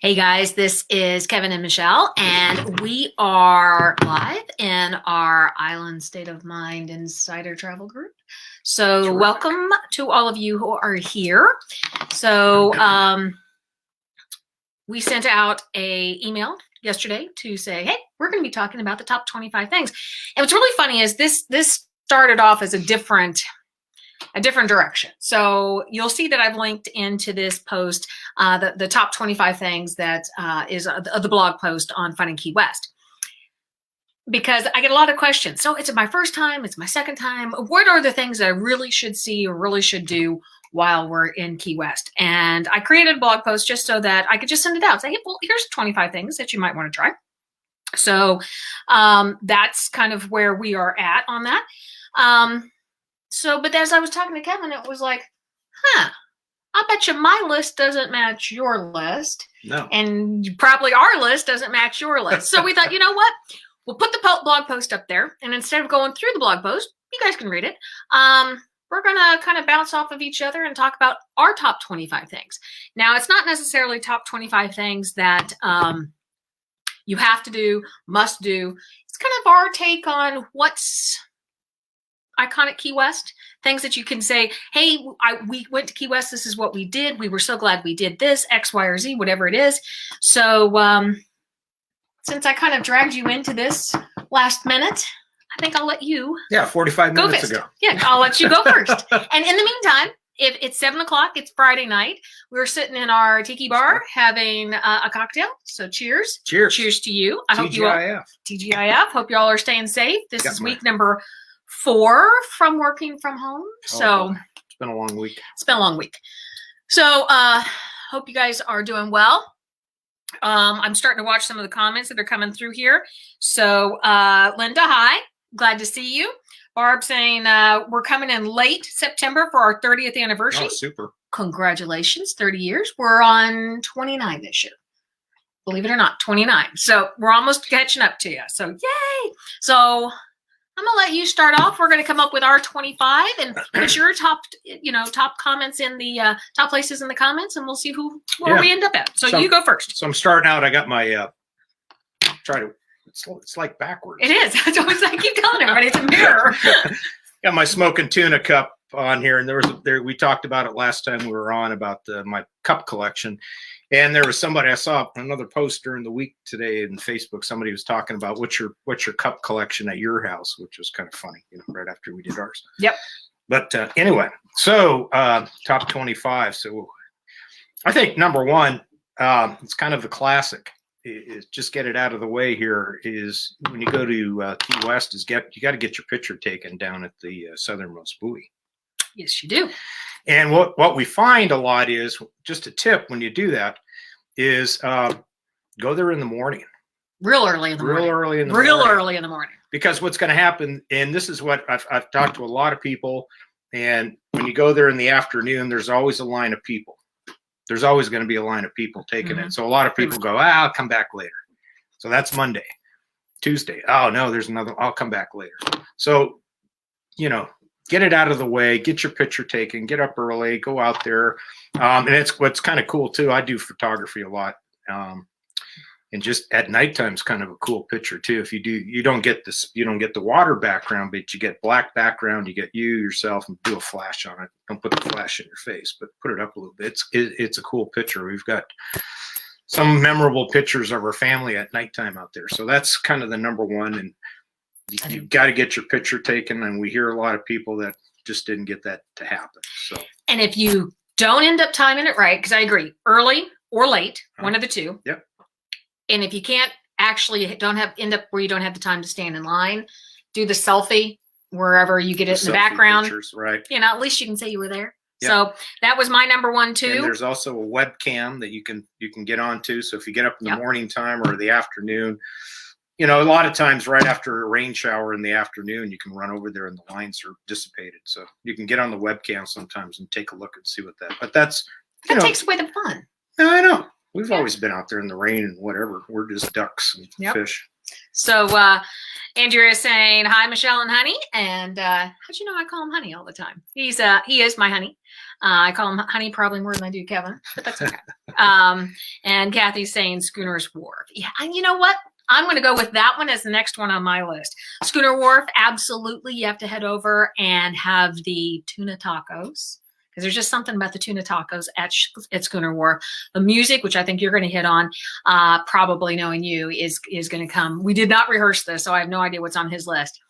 Hey guys, this is Kevin and Michelle, and we are live in our Island State of Mind Insider Travel Group. So Terrific. Welcome to all of you who are here. So we sent out an email yesterday to say, hey, we're going to be talking about the top 25 things. And what's really funny is this started off as a different direction. So you'll see that I've linked into this post the top 25 things that is the blog post on Fun in Key West, because I get a lot of questions. So it's my first time, it's my second time. What are the things that I really should see or really should do while we're in Key West? And I created a blog post just so that I could just send it out. Say, hey, well, here's 25 things that you might want to try. So that's kind of where we are at on that. But as I was talking to Kevin, it was like, I bet you my list doesn't match your list. No. And probably our list doesn't match your list. So we thought, you know what? We'll put the blog post up there. And instead of going through the blog post, you guys can read it. We're going to kind of bounce off of each other and talk about our top 25 things. Now, it's not necessarily top 25 things that you have to do, must do. It's kind of our take on what's iconic Key West, things that you can say, hey, we went to Key West, this is what we did, we were so glad we did this, X, Y, or Z, whatever it is. So since I kind of dragged you into this last minute, I think I'll let you 45 minutes ago. Yeah, I'll let you go first. And in the meantime, if it's 7 o'clock, it's Friday night, we're sitting in our tiki bar having a cocktail. So cheers. Cheers to you. I hope you all, TGIF. Hope you all are staying safe. This is week number 4 from working from home. So it's been a long week. So hope you guys are doing well. I'm starting to watch some of the comments that are coming through here. So Linda, hi, glad to see you. Barb saying we're coming in late September for our 30th anniversary. Oh, super. Congratulations, 30 years. We're on 29 this year. Believe it or not, 29. So we're almost catching up to you. So yay. So I'm gonna let you start off. We're gonna come up with our 25 and put your top comments in the top places in the comments, and we'll see where we end up at. So you go first. So I'm starting out. I got my it's like backwards. It is. That's always I keep telling everybody it's a mirror. Got my smoking tuna cup on here, and we talked about it last time we were on about my cup collection. And there was somebody, I saw another post during the week today in Facebook. Somebody was talking about what's your cup collection at your house, which was kind of funny, right after we did ours. Yep. But anyway, so top 25. So I think number one, it's kind of a classic. Is just get it out of the way here. Is when you go to Key West, you got to get your picture taken down at the southernmost buoy. Yes, you do. And what we find a lot is, just a tip when you do that, is go there in the morning. Real early in the morning. Because what's going to happen, and this is what I've talked to a lot of people, and when you go there in the afternoon, there's always a line of people. There's always going to be a line of people taking it. So a lot of people go, I'll come back later. So that's Monday. Tuesday, oh no, there's another, I'll come back later. So, get it out of the way, get your picture taken, get up early, go out there. And it's what's kind of cool too. I do photography a lot. And just at nighttime is kind of a cool picture too. If you don't get the water background, but you get black background, you get yourself, and do a flash on it. Don't put the flash in your face, but put it up a little bit. It's a cool picture. We've got some memorable pictures of our family at nighttime out there. So that's kind of the number one. And you've got to get your picture taken. And we hear a lot of people that just didn't get that to happen. So, and if you don't end up timing it right, because I agree, early or late, one of the two. Yep. And if you can't actually end up where you don't have the time to stand in line, do the selfie wherever you get it in the background. Pictures, right. At least you can say you were there. Yep. So that was my number one too. And there's also a webcam that you can get onto. So if you get up in the morning time or the afternoon, a lot of times right after a rain shower in the afternoon, you can run over there and the lines are dissipated. So you can get on the webcam sometimes and take a look and see what but that takes away the fun. I know. We've always been out there in the rain and whatever. We're just ducks and fish. So Andrea is saying, hi, Michele and Honey. And how'd you know I call him Honey all the time? He is my honey. I call him Honey probably more than I do Kevin, but that's okay. And Kathy's saying Schooner's Wharf. Yeah, and you know what? I'm going to go with that one as the next one on my list. Schooner Wharf, absolutely. You have to head over and have the tuna tacos, because there's just something about the tuna tacos at Schooner Wharf. The music, which I think you're going to hit on, probably knowing you, is going to come. We did not rehearse this, so I have no idea what's on his list.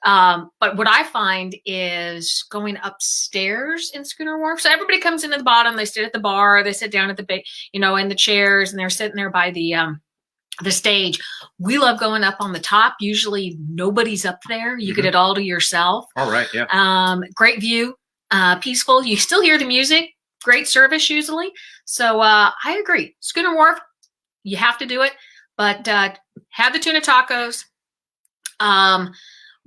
But what I find is going upstairs in Schooner Wharf. So everybody comes in at the bottom. They sit at the bar. They sit down at the in the chairs, and they're sitting there by the stage. We love going up on the top. Usually nobody's up there. You get it all to yourself. All right. Yeah. Great view. Peaceful. You still hear the music. Great service usually. So I agree. Schooner Wharf, you have to do it. But have the tuna tacos.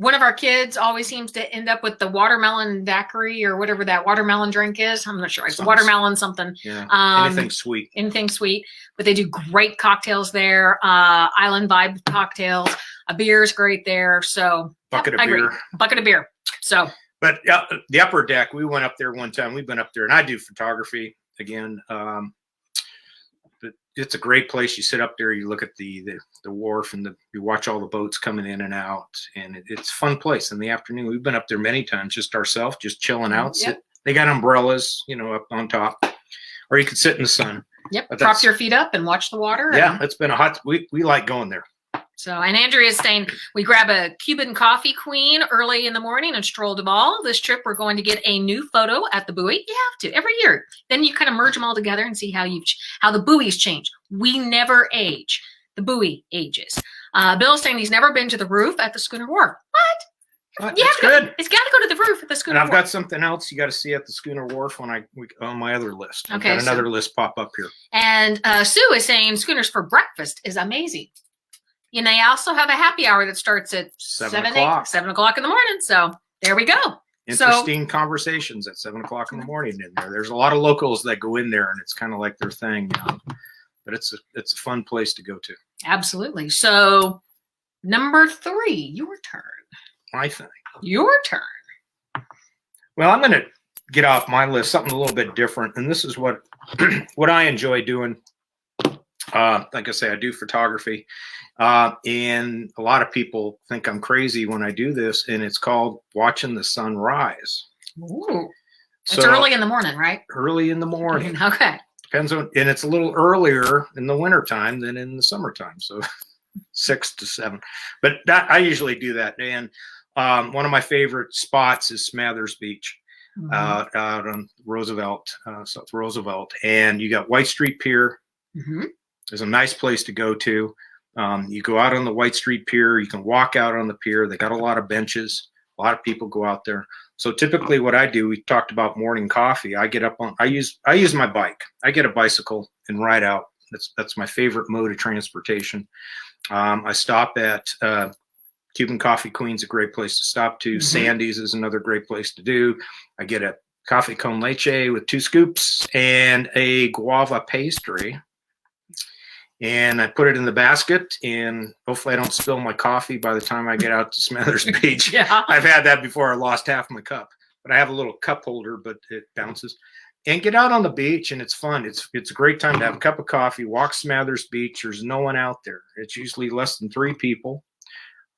One of our kids always seems to end up with the watermelon daiquiri or whatever that watermelon drink is. I'm not sure. It's watermelon something. Yeah. Anything sweet. Anything sweet. But they do great cocktails there. Island vibe cocktails. A beer is great there. So Bucket of beer. Bucket of beer. So. But the upper deck, we went up there one time. We've been up there, and I do photography again. But it's a great place. You sit up there, you look at the wharf, and you watch all the boats coming in and out, and it's a fun place in the afternoon. We've been up there many times, just ourselves, just chilling out. Yep. They got umbrellas, up on top, or you could sit in the sun. Yep. Prop your feet up and watch the water. Yeah, it's been a hot. We like going there. So, and Andrea is saying we grab a Cuban coffee queen early in the morning and stroll Duvall. This trip, we're going to get a new photo at the buoy. You have to every year. Then you kind of merge them all together and see how the buoys change. We never age. The buoy ages. Bill's saying he's never been to the roof at the Schooner Wharf. What? That's good. It's got to go to the roof at the Schooner Wharf. And Wharf. I've got something else you got to see at the Schooner Wharf on my other list. Okay, I've got another list pop up here. And Sue is saying Schooners for breakfast is amazing. And they also have a happy hour that starts at 7 o'clock in the morning. So there we go. Interesting conversations at 7 o'clock in the morning in there. There's a lot of locals that go in there, and it's kind of like their thing, But it's a fun place to go to. Absolutely. So number 3, your turn. My thing. Your turn. Well, I'm going to get off my list something a little bit different, and this is what I enjoy doing. Like I say, I do photography. And a lot of people think I'm crazy when I do this, and it's called watching the sun rise. Ooh. It's early in the morning, right? Early in the morning. Okay. Depends on, and it's a little earlier in the wintertime than in the summertime. So 6 to 7. But I usually do that. And one of my favorite spots is Smathers Beach, out on Roosevelt, South Roosevelt. And you got White Street Pier. Mm-hmm. There's a nice place to go to. You go out on the White Street Pier. You can walk out on the pier. They got a lot of benches. A lot of people go out there. So typically what I do, we talked about morning coffee. I use my bike. I get a bicycle and ride out. That's my favorite mode of transportation. I stop at Cuban Coffee Queen's a great place to stop to. Mm-hmm. Sandy's is another great place to do. I get a coffee con leche with 2 scoops and a guava pastry. And I put it in the basket, and hopefully I don't spill my coffee by the time I get out to Smathers Beach. Yeah. I've had that before. I lost half my cup. But I have a little cup holder, but it bounces. And get out on the beach, and it's fun. It's a great time to have a cup of coffee, walk Smathers Beach. There's no one out there. It's usually less than 3 people.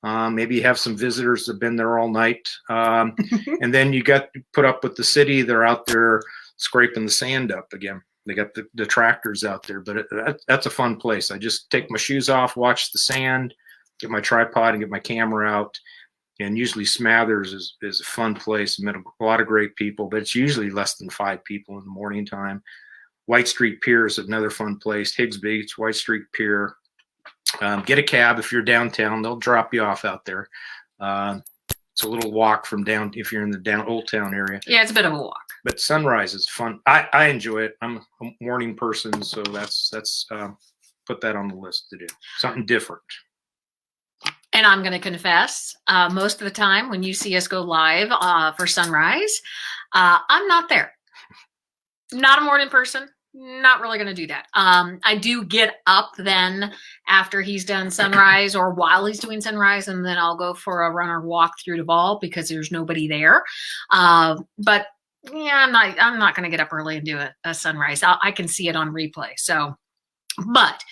Maybe you have some visitors that have been there all night. And then you got to put up with the city. They're out there scraping the sand up again. They got the tractors out there, but that's a fun place. I just take my shoes off, watch the sand, get my tripod and get my camera out. And usually Smathers is a fun place. I met a lot of great people, but it's usually less than 5 people in the morning time. White Street Pier is another fun place. Higgs Beach, White Street Pier. Get a cab if you're downtown. They'll drop you off out there. It's a little walk from down if you're in the Old Town area. Yeah, it's a bit of a walk. But sunrise is fun. I enjoy it. I'm a morning person, so that's put that on the list to do. Something different. And I'm going to confess, most of the time when you see us go live for sunrise, I'm not there. Not a morning person. not really going to do that. I do get up then after he's done sunrise or while he's doing sunrise, and then I'll go for a run or walk through Duvall because there's nobody there. But yeah, I'm not going to get up early and do a sunrise. I can see it on replay. So, but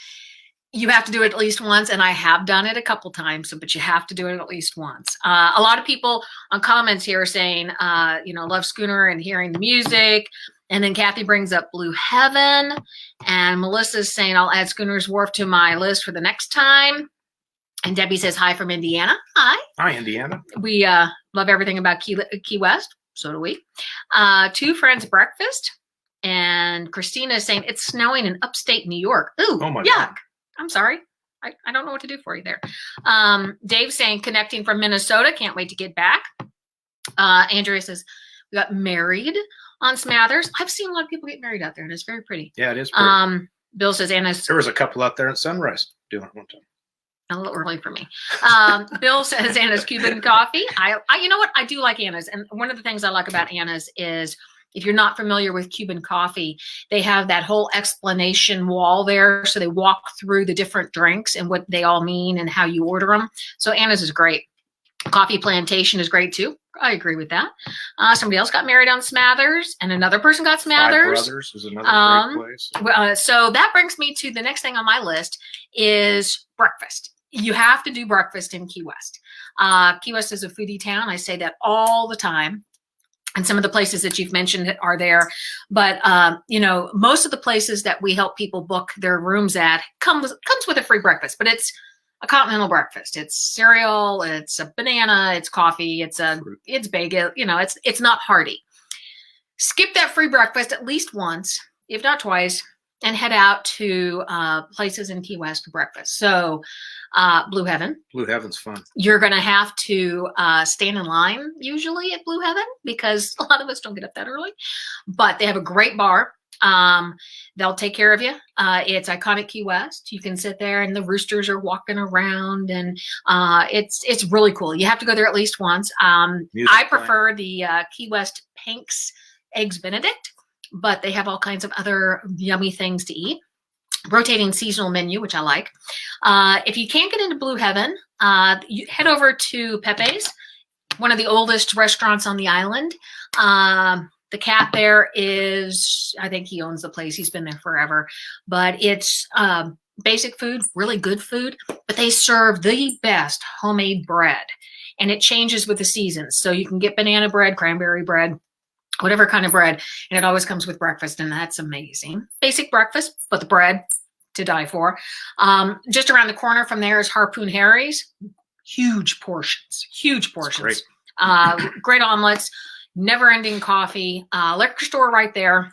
you have to do it at least once, and I have done it a couple times. But you have to do it at least once. A lot of people on comments here are saying, love Schooner and hearing the music. And then Kathy brings up Blue Heaven, and Melissa's saying, I'll add Schooner's Wharf to my list for the next time. And Debbie says, hi from Indiana. Hi. Hi, Indiana. We love everything about Key West. So do we. Two Friends Breakfast. And Christina is saying, it's snowing in upstate New York. Ooh, oh my yuck. God. I'm sorry. I don't know what to do for you there. Dave saying, connecting from Minnesota. Can't wait to get back. Andrea says, we got married on Smathers. I've seen a lot of people get married out there, and it's very pretty. Yeah, it is pretty. Bill says, Anna's. There was a couple out there at sunrise doing it one time. A little early for me. Bill says Anna's Cuban coffee. I you know what? I do like Anna's. And one of the things I like about Anna's is if you're not familiar with Cuban coffee, they have that whole explanation wall there. So they walk through the different drinks and what they all mean and how you order them. So Anna's is great. Coffee Plantation is great too. I agree with that. Somebody else got married on Smathers, and another person got Smathers. Five Brothers is another great place. So that brings me to the next thing on my list is breakfast. You have to do breakfast in Key West. Key West is a foodie town. I say that all the time. And some of the places that you've mentioned are there. But, most of the places that we help people book their rooms at comes with a free breakfast. But it's a continental breakfast. It's cereal, it's a banana, it's coffee, it's bagel. It's not hearty. Skip that free breakfast at least once, if not twice, and head out to places in Key West for breakfast. So Blue Heaven. Blue Heaven's fun. You're going to have to stand in line usually at Blue Heaven because a lot of us don't get up that early. But they have a great bar. They'll take care of you. It's iconic Key West. You can sit there and the roosters are walking around, and it's really cool. You have to go there at least once. I prefer the Key West Pink's Eggs Benedict, but they have all kinds of other yummy things to eat. Rotating seasonal menu, which I like. If you can't get into Blue Heaven, you head over to Pepe's, one of the oldest restaurants on the island. The cat there is, I think he owns the place. He's been there forever. But it's basic food, really good food. But they serve the best homemade bread. And it changes with the seasons. So you can get banana bread, cranberry bread, whatever kind of bread. And it always comes with breakfast. And that's amazing. Basic breakfast, but the bread to die for. Just around the corner from there is Harpoon Harry's. Huge portions. Great. Great omelets. Never-ending coffee, liquor store right there.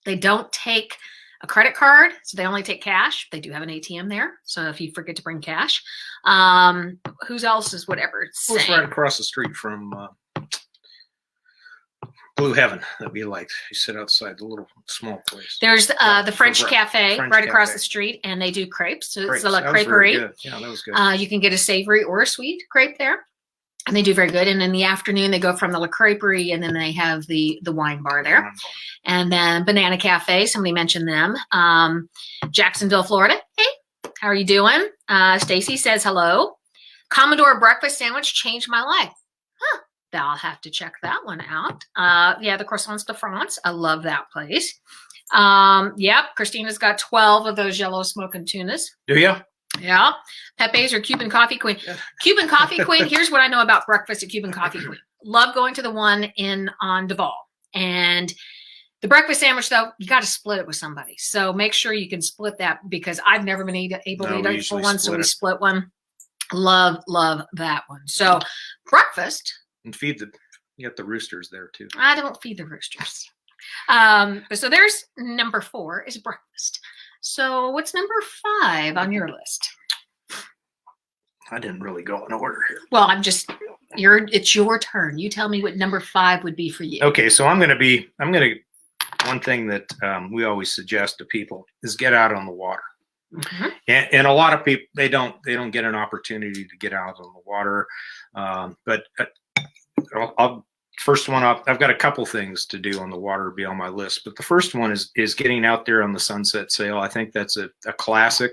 They don't take a credit card, so they only take cash. They do have an ATM there, so if you forget to bring cash, whose else is whatever? It's right across the street from Blue Heaven that we liked. You sit outside the little small place. There's the French Cafe right across the street, and they do crepes. So it's the La Creperie. Yeah, that was good. You can get a savory or a sweet crepe there. And they do very good. And in the afternoon, they go from the La Creperie, and then they have the wine bar there. And then Banana Cafe, somebody mentioned them. Jacksonville, Florida. Hey, how are you doing? Stacy says hello. Commodore breakfast sandwich changed my life. Huh. I'll have to check that one out. The Croissants de France. I love that place. Christina's got 12 of those yellow smoking tunas. Do you? Yeah. Pepe's or Cuban Coffee Queen. Cuban Coffee Queen, here's what I know about breakfast at Cuban Coffee Queen. Love going to the one on Duvall. And the breakfast sandwich, though, you got to split it with somebody. So make sure you can split that because I've never been able to eat a full one. So we split one. Love that one. So breakfast. And you got the roosters there, too. I don't feed the roosters. So there's number 4 is breakfast. So what's number 5 on your list? I didn't really go in order here. Well, it's your turn. You tell me what number 5 would be for you. Okay, so one thing that we always suggest to people is get out on the water. Mm-hmm. And a lot of people, they don't get an opportunity to get out on the water. But first one up. I've got a couple things to do on the water, be on my list, but the first one is getting out there on the sunset sail. I think that's a classic.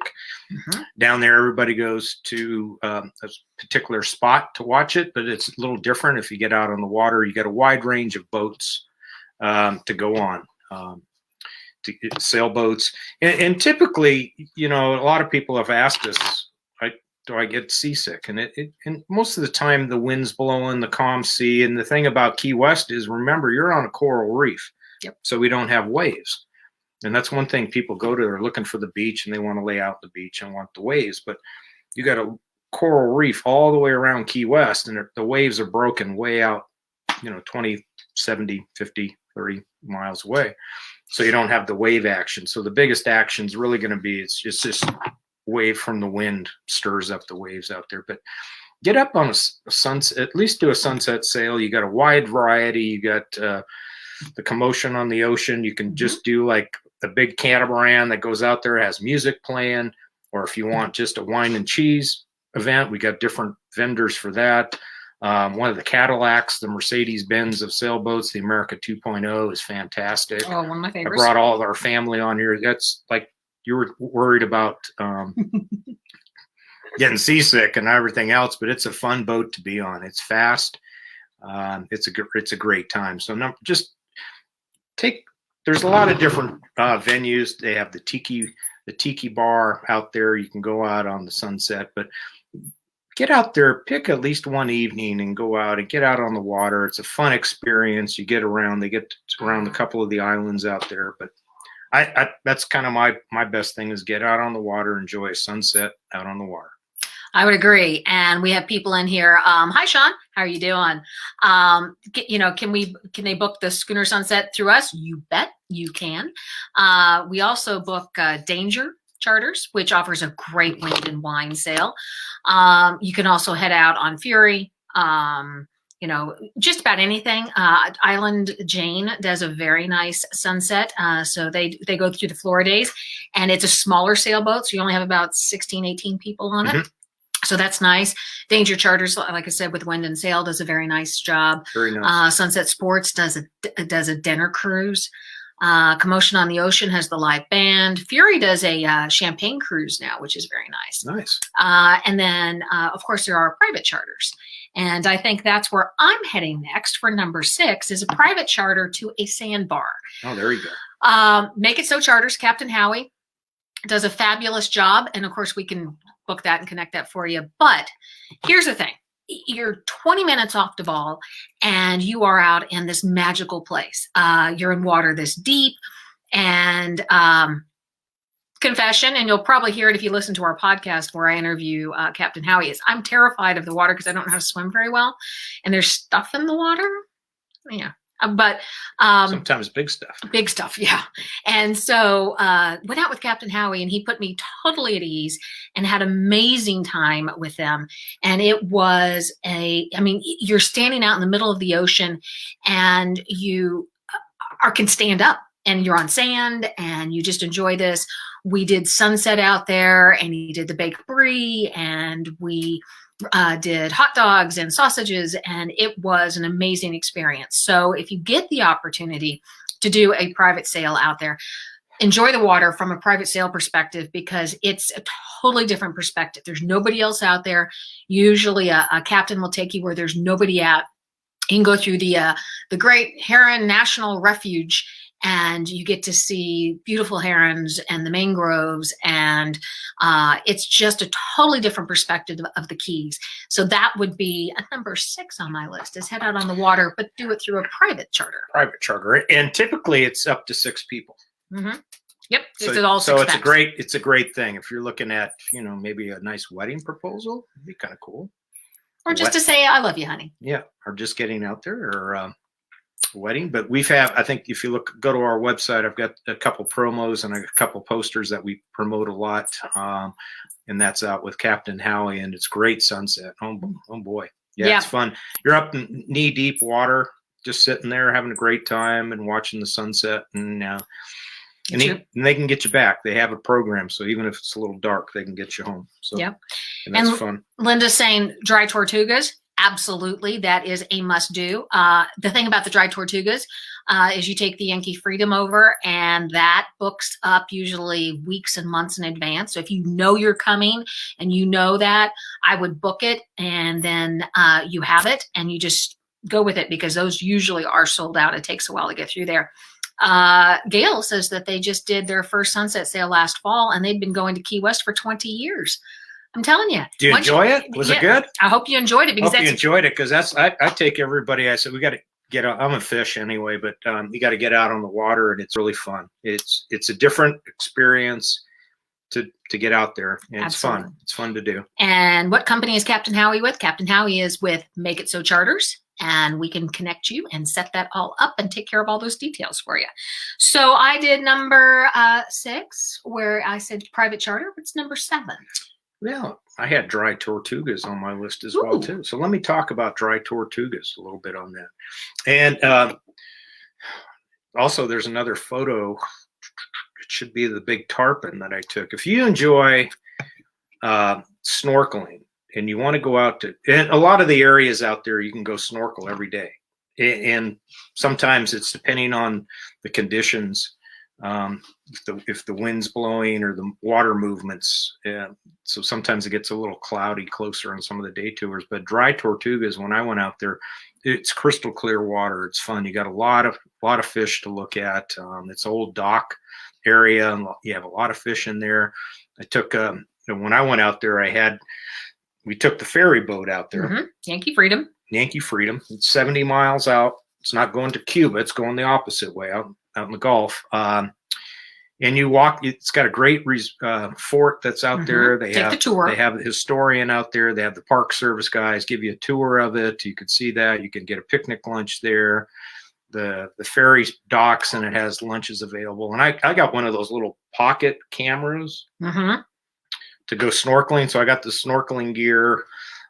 Down there, everybody goes to a particular spot to watch it, but it's a little different if you get out on the water. You got a wide range of boats to go on, sailboats, and typically, a lot of people have asked us, do I get seasick? And and most of the time the wind's blowing, the calm sea. And the thing about Key West is, remember, you're on a coral reef. Yep. So we don't have waves. And that's one thing people go to, they're looking for the beach and they want to lay out the beach and want the waves. But you got a coral reef all the way around Key West, and the waves are broken way out, 20, 70, 50, 30 miles away. So you don't have the wave action. So the biggest action is really going to be, it's just this wave from the wind stirs up the waves out there. But get up on a sunset, at least do a sunset sail. You got a wide variety. You got the commotion on the ocean. You can just do like a big catamaran that goes out there, has music playing, or if you want just a wine and cheese event, we got different vendors for that. One of the Cadillacs, the Mercedes-Benz of sailboats, the America 2.0 is fantastic. Oh, one of my favorites. I brought all of our family on here. That's like, you were worried about getting seasick and everything else, but it's a fun boat to be on. It's fast. It's a great time. So there's a lot of different venues. They have the tiki bar out there. You can go out on the sunset, but get out there, pick at least one evening and go out and get out on the water. It's a fun experience. You get around, they get around a couple of the islands out there, but that's kind of my best thing is get out on the water, enjoy a sunset out on the water. I would agree. And we have people in here. Hi, Sean. How are you doing? Can they book the Schooner Sunset through us? You bet you can. We also book Danger Charters, which offers a great wind and wine sail. You can also head out on Fury. Just about anything. Island Jane does a very nice sunset. So they go through the Floridays, and it's a smaller sailboat. So you only have about 16, 18 people on it. So that's nice. Danger Charters, like I said, with wind and sail, does a very nice job. Very nice. Sunset Sports does a dinner cruise. Commotion on the Ocean has the live band. Fury does a champagne cruise now, which is very nice. Nice. And then, of course, there are private charters. And I think that's where I'm heading next for number 6 is a private charter to a sandbar. Oh, there you go. Make It So Charters, Captain Howie does a fabulous job. And of course, we can book that and connect that for you. But here's the thing. You're 20 minutes off Duvall and you are out in this magical place. You're in water this deep, and confession, and you'll probably hear it if you listen to our podcast where I interview Captain Howie, is I'm terrified of the water because I don't know how to swim very well. And there's stuff in the water. Yeah. But sometimes big stuff. Yeah. And so went out with Captain Howie, and he put me totally at ease and had amazing time with them. And it was you're standing out in the middle of the ocean, and you can stand up, and you're on sand, and you just enjoy this. We did sunset out there, and he did the baked brie, and we did hot dogs and sausages, and it was an amazing experience. So if you get the opportunity to do a private sail out there, enjoy the water from a private sail perspective, because it's a totally different perspective. There's nobody else out there. Usually a captain will take you where there's nobody at. You can go through the Great Heron National Refuge, and you get to see beautiful herons and the mangroves, and it's just a totally different perspective of the Keys. So that would be a number 6 on my list, is head out on the water, but do it through a private charter. Private charter, and typically it's up to 6 people. Mm-hmm. Yep. So it's a great thing if you're looking at maybe a nice wedding proposal. It'd be kind of cool. Or just to say I love you, honey. Yeah, or just getting out there, or wedding. But I think if you go to our website, I've got a couple promos and a couple posters that we promote a lot, and that's out with Captain Howie, and it's great sunset. Oh boy, yeah, it's fun. You're up in knee deep water, just sitting there having a great time and watching the sunset, and they can get you back. They have a program, so even if it's a little dark, they can get you home. So and that's fun. Linda's saying dry Tortugas. Absolutely, that is a must do. The thing about the dry Tortugas is you take the Yankee Freedom over, and that books up usually weeks and months in advance. So if you know you're coming and you know that, I would book it, and then you have it, and you just go with it, because those usually are sold out. It takes a while to get through there. Gail says that they just did their first sunset sale last fall, and they've been going to Key West for 20 years. I'm telling you. Do you enjoy it? Was it good? I hope you enjoyed it, because you enjoyed it, because I take everybody. I said we got to get out. I'm a fish anyway, but you got to get out on the water, and it's really fun. It's a different experience to get out there, and Absolutely. It's fun. It's fun to do. And what company is Captain Howie with? Captain Howie is with Make It So Charters, and we can connect you and set that all up and take care of all those details for you. So I did number 6, where I said private charter. What's number 7? Yeah, I had dry Tortugas on my list as well too. So let me talk about dry Tortugas a little bit on that. And also, there's another photo. It should be the big tarpon that I took. If you enjoy snorkeling and you want to go out to, and a lot of the areas out there, you can go snorkel every day. And sometimes it's depending on the conditions. If the wind's blowing or the water movements, so sometimes it gets a little cloudy closer on some of the day tours. But dry Tortugas, when I went out there, it's crystal clear water. It's fun. You got a lot of fish to look at. It's old dock area, and you have a lot of fish in there. I took when I went out there, we took the ferry boat out there. Mm-hmm. Yankee Freedom. It's 70 miles out. It's not going to Cuba. It's going the opposite way out in the Gulf. And you walk. It's got a great fort that's out there. They have the tour. They have the historian out there. They have the Park Service guys give you a tour of it. You can see that. You can get a picnic lunch there. The ferry docks, and it has lunches available. And I got one of those little pocket cameras to go snorkeling. So I got the snorkeling gear,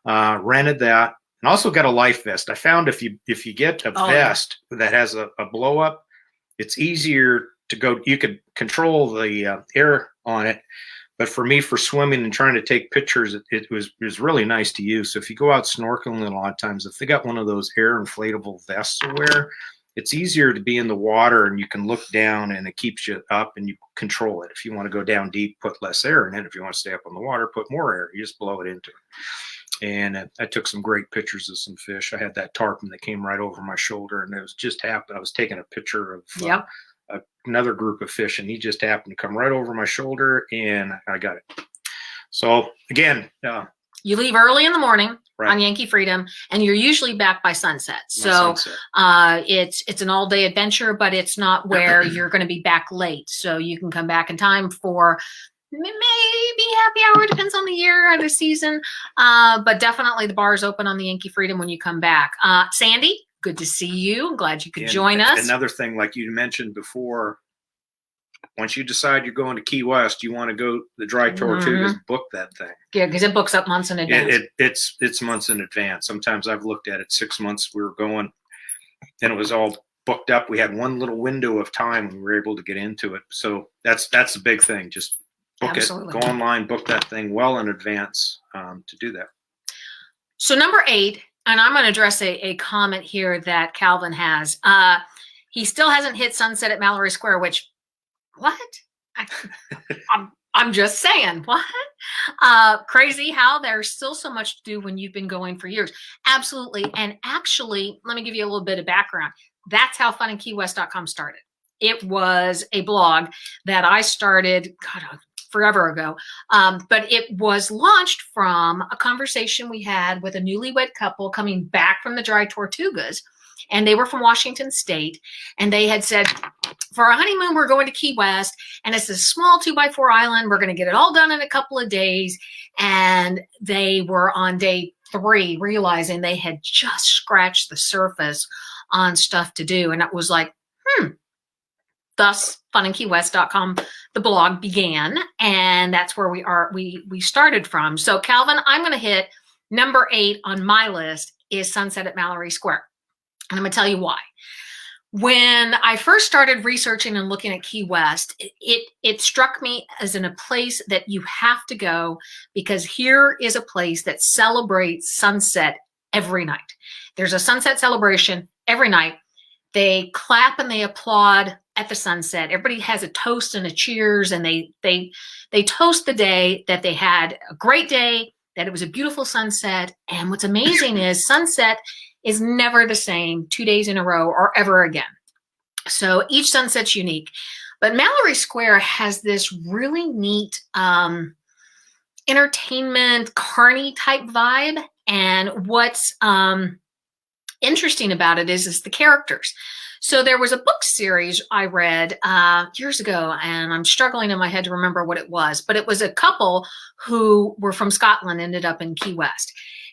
rented that, and also got a life vest. I found if you get a vest that has a blow up, it's easier to go. You could control the air on it. But for me, for swimming and trying to take pictures, it was really nice to use. So if you go out snorkeling, a lot of times, if they got one of those air inflatable vests to wear, it's easier to be in the water, and you can look down, and it keeps you up, and you control it. If you want to go down deep, put less air in it. If you want to stay up on the water, put more air. You just blow it into it. And I took some great pictures of some fish. I had that tarpon that came right over my shoulder, and it was just happened. I was taking a picture of another group of fish, and he just happened to come right over my shoulder, and I got it. So again, you leave early in the morning on Yankee Freedom, and you're usually back by sunset. So it's an all-day adventure, but it's not where you're going to be back late. So you can come back in time for maybe happy hour, depends on the year or the season. But definitely the bar is open on the Yankee Freedom when you come back. Sandy, good to see you. I'm glad you could join us. Another thing, like you mentioned before, once you decide you're going to Key West, you want to go the dry Tortugas, book that thing. Yeah, because it books up months in advance. It's months in advance. Sometimes I've looked at it 6 months. We were going, and it was all booked up. We had one little window of time when we were able to get into it. So that's the big thing. Just book it. Go online, book that thing well in advance to do that. So number 8, and I'm going to address a comment here that Calvin has. He still hasn't hit sunset at Mallory Square, which, what? I'm just saying, what? Crazy how there's still so much to do when you've been going for years. Absolutely. And actually, let me give you a little bit of background. That's how FunInKeyWest.com started. It was a blog that I started, forever ago. But it was launched from a conversation we had with a newlywed couple coming back from the dry Tortugas. And they were from Washington State. And they had said, for our honeymoon, we're going to Key West. And it's a small 2x4 island. We're going to get it all done in a couple of days. And they were on day 3, realizing they had just scratched the surface on stuff to do. And it was like, Thus, FunInKeyWest.com, the blog began, and that's where we started from. So, Calvin, I'm going to hit number 8 on my list is Sunset at Mallory Square. And I'm going to tell you why. When I first started researching and looking at Key West, it struck me as in a place that you have to go, because here is a place that celebrates sunset every night. There's a sunset celebration every night. They clap and they applaud at the sunset. Everybody has a toast and a cheers, and they toast the day that they had a great day, that it was a beautiful sunset. And what's amazing is sunset is never the same 2 days in a row or ever again. So each sunset's unique. But Mallory Square has this really neat entertainment, carny type vibe. And what's interesting about it is the characters. So there was a book series I read years ago, and I'm struggling in my head to remember what it was, but it was a couple who were from Scotland, ended up in Key West,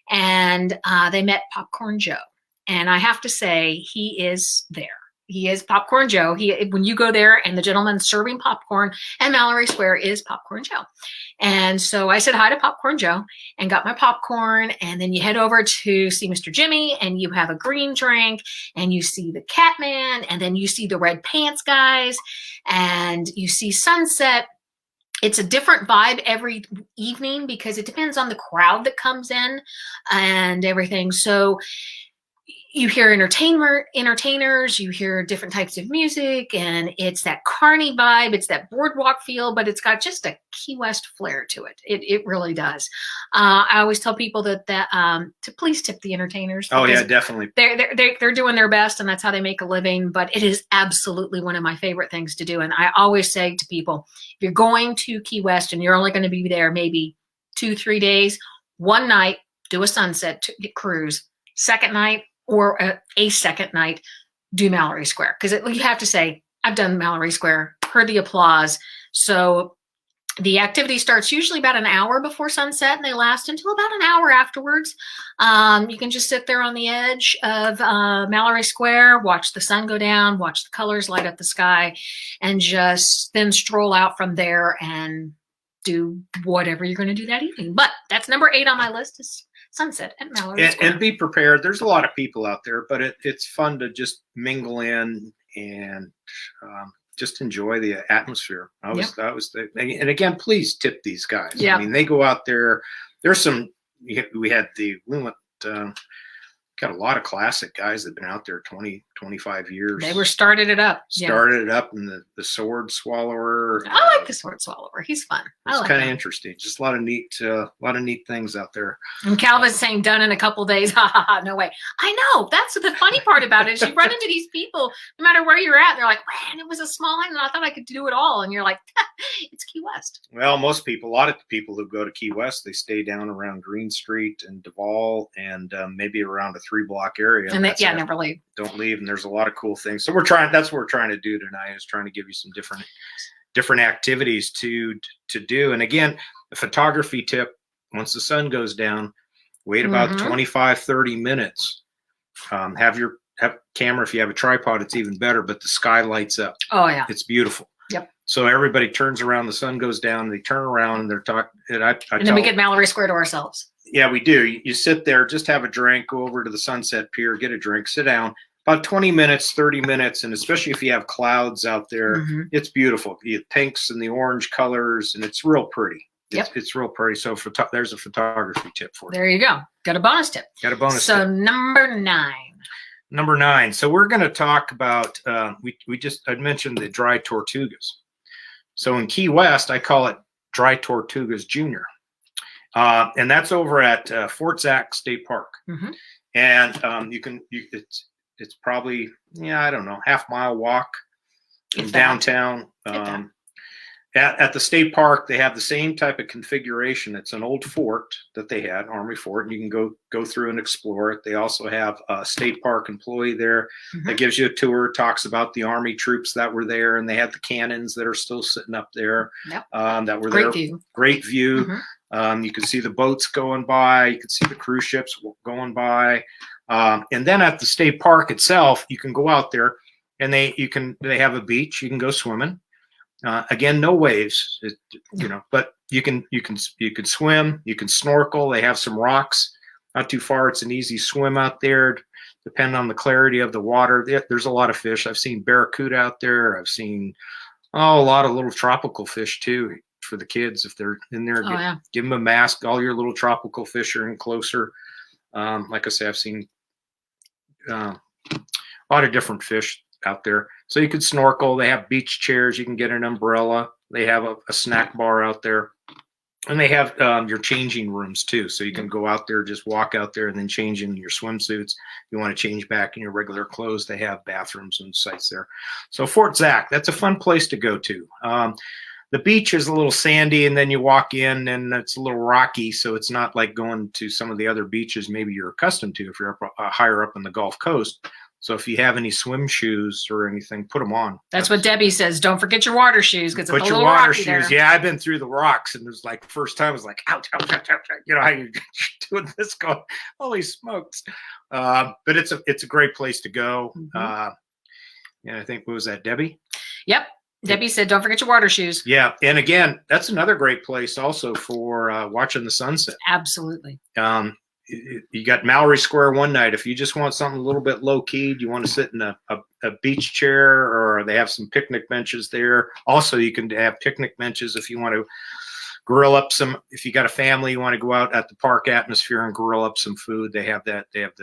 and they met Popcorn Joe. And I have to say, he is there. He is Popcorn Joe. When you go there and the gentleman's serving popcorn, and Mallory Square is Popcorn Joe. And so I said hi to Popcorn Joe and got my popcorn. And then you head over to see Mr. Jimmy, and you have a green drink, and you see the Catman, and then you see the Red Pants guys, and you see sunset. It's a different vibe every evening because it depends on the crowd that comes in and everything. So you hear entertainers, you hear different types of music, and it's that carny vibe, it's that boardwalk feel, but it's got just a Key West flair to it. It really does. I always tell people that to please tip the entertainers. Oh yeah, definitely. They're doing their best, and that's how they make a living. But it is absolutely one of my favorite things to do. And I always say to people, if you're going to Key West and you're only going to be there maybe 2-3 days, one night, do a sunset cruise. Second night, or a second night, do Mallory Square. Because you have to say, I've done Mallory Square, heard the applause. So the activity starts usually about an hour before sunset, and they last until about an hour afterwards. You can just sit there on the edge of Mallory Square, watch the sun go down, watch the colors light up the sky, and just then stroll out from there and do whatever you're going to do that evening. But that's number 8 on my list is sunset at Mallory Square. And be prepared. There's a lot of people out there, but it's fun to just mingle in and just enjoy the atmosphere. And again, please tip these guys. Yeah. I mean, they go out there. There's we got a lot of classic guys that have been out there 20, 25 years. They started it up. Started it up, and the Sword Swallower. I like the Sword Swallower. He's fun. It's kind of interesting. Just a lot of neat things out there. And Calvin's saying done in a couple days. Ha ha ha. No way. I know. That's the funny part about it is you run into these people no matter where you're at. They're like, man, it was a small island. I thought I could do it all. And you're like, it's Key West. Well, a lot of the people who go to Key West, they stay down around Green Street and Duvall and maybe around a 3-block area. And never leave. Don't leave. And there's a lot of cool things. So that's what we're trying to do tonight, is trying to give you some different activities to do. And again, a photography tip: once the sun goes down, wait about 25-30 minutes. Have camera. If you have a tripod, it's even better, but the sky lights up. Oh yeah, it's beautiful. Yep. So everybody turns around, the sun goes down, they turn around, and they're talking. And then we get Mallory Square to ourselves. Yeah, we do. You sit there, just have a drink, go over to the Sunset Pier, get a drink, sit down. About 20 minutes, 30 minutes, and especially if you have clouds out there, it's beautiful. The pinks and the orange colors, and it's real pretty. It's real pretty. So there's a photography tip for you. There you go. Got a bonus tip. So tip. Number 9. So we're going to talk about, I'd mentioned the dry Tortugas. So in Key West, I call it dry Tortugas Jr. And that's over at Fort Zack State Park. And it's probably, I don't know, half-mile walk from downtown. At the state park, they have the same type of configuration. It's an old fort that they had, Army Fort, and you can go through and explore it. They also have a state park employee there that gives you a tour, talks about the Army troops that were there, and they have the cannons that are still sitting up there that were there. Great view. You can see the boats going by. You can see the cruise ships going by. And then at the state park itself, you can go out there, and they have a beach. You can go swimming. Again, no waves, but you can swim, you can snorkel. They have some rocks not too far. It's an easy swim out there, depending on the clarity of the water. There's a lot of fish. I've seen barracuda out there. I've seen a lot of little tropical fish too for the kids if they're in there. Give them a mask. All your little tropical fish are in closer. Like I say, I've seen a lot of different fish out there. So you could snorkel. They have beach chairs. You can get an umbrella. They have a snack bar out there. And they have your changing rooms too. So you can go out there, just walk out there and then change in your swimsuits. If you want to change back in your regular clothes, they have bathrooms and sites there. So Fort Zac, that's a fun place to go to. The beach is a little sandy, and then you walk in and it's a little rocky. So it's not like going to some of the other beaches maybe you're accustomed to if you're up, higher up in the Gulf Coast. So if you have any swim shoes or anything, put them on. That's what Debbie says. Don't forget your water shoes because it's put a your little water rocky shoes. there. Yeah, I've been through the rocks, and there's like first time I was like, ouch, ouch, ouch, ouch. You know how you're doing this, going, holy smokes! But it's a great place to go. And I think, what was that, Debbie? Yep. Debbie said, don't forget your water shoes. Yeah. And again, that's another great place also for watching the sunset. Absolutely. You got Mallory Square one night. If you just want something a little bit low key, you want to sit in a beach chair, or they have some picnic benches there. Also, you can have picnic benches if you want to grill up some. If you got a family, you want to go out at the park atmosphere and grill up some food. They have that. They have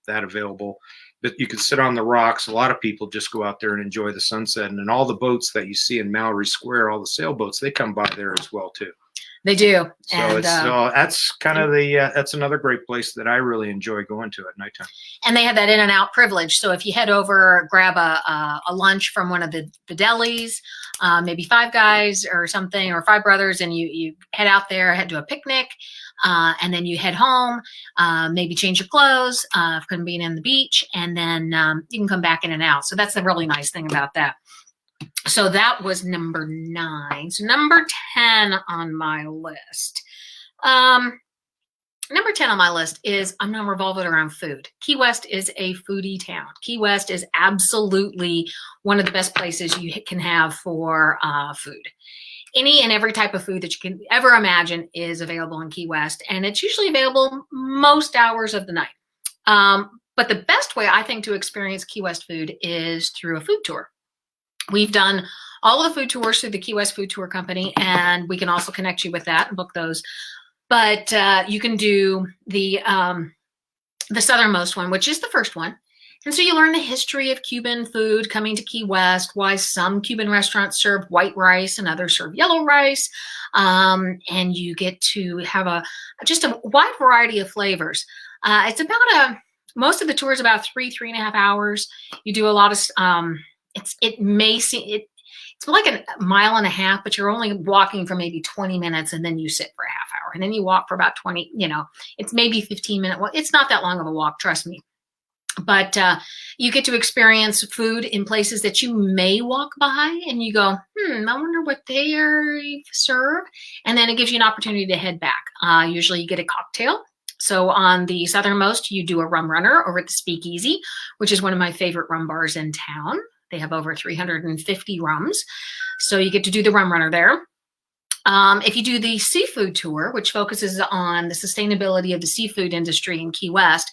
that available. But you can sit on the rocks. A lot of people just go out there and enjoy the sunset. And then all the boats that you see in Mallory Square, all the sailboats, they come by there as well too. They do. So and, that's kind of that's another great place that I really enjoy going to at nighttime. And they have that in and out privilege. So if you head over, grab a lunch from one of the delis, maybe Five Guys or something, or Five Brothers, and you head out there, head to a picnic, and then you head home, maybe change your clothes from being in the beach, and then you can come back in and out. So that's the really nice thing about that. So that was number 9. So number 10 on my list. Number 10 on my list is, I'm going to revolve it around food. Key West is a foodie town. Key West is absolutely one of the best places you can have for food. Any and every type of food that you can ever imagine is available in Key West, and it's usually available most hours of the night. But the best way, I think, to experience Key West food is through a food tour. We've done all of the food tours through the Key West Food Tour Company, and we can also connect you with that and book those. But you can do the southernmost one, which is the first one. And so you learn the history of Cuban food coming to Key West, why some Cuban restaurants serve white rice and others serve yellow rice. And you get to have just a wide variety of flavors. It's about most of the tour is about 3.5 hours. You do a lot of, it may seem, it's like a mile and a half, but you're only walking for maybe 20 minutes, and then you sit for a half hour, and then you walk for about 20, it's maybe 15-minute walk. It's not that long of a walk, trust me. But you get to experience food in places that you may walk by, and you go, I wonder what they serve. And then it gives you an opportunity to head back. Usually you get a cocktail. So on the southernmost, you do a rum runner over at the Speakeasy, which is one of my favorite rum bars in town. They have over 350 rums. So you get to do the rum runner there. If you do the seafood tour, which focuses on the sustainability of the seafood industry in Key West,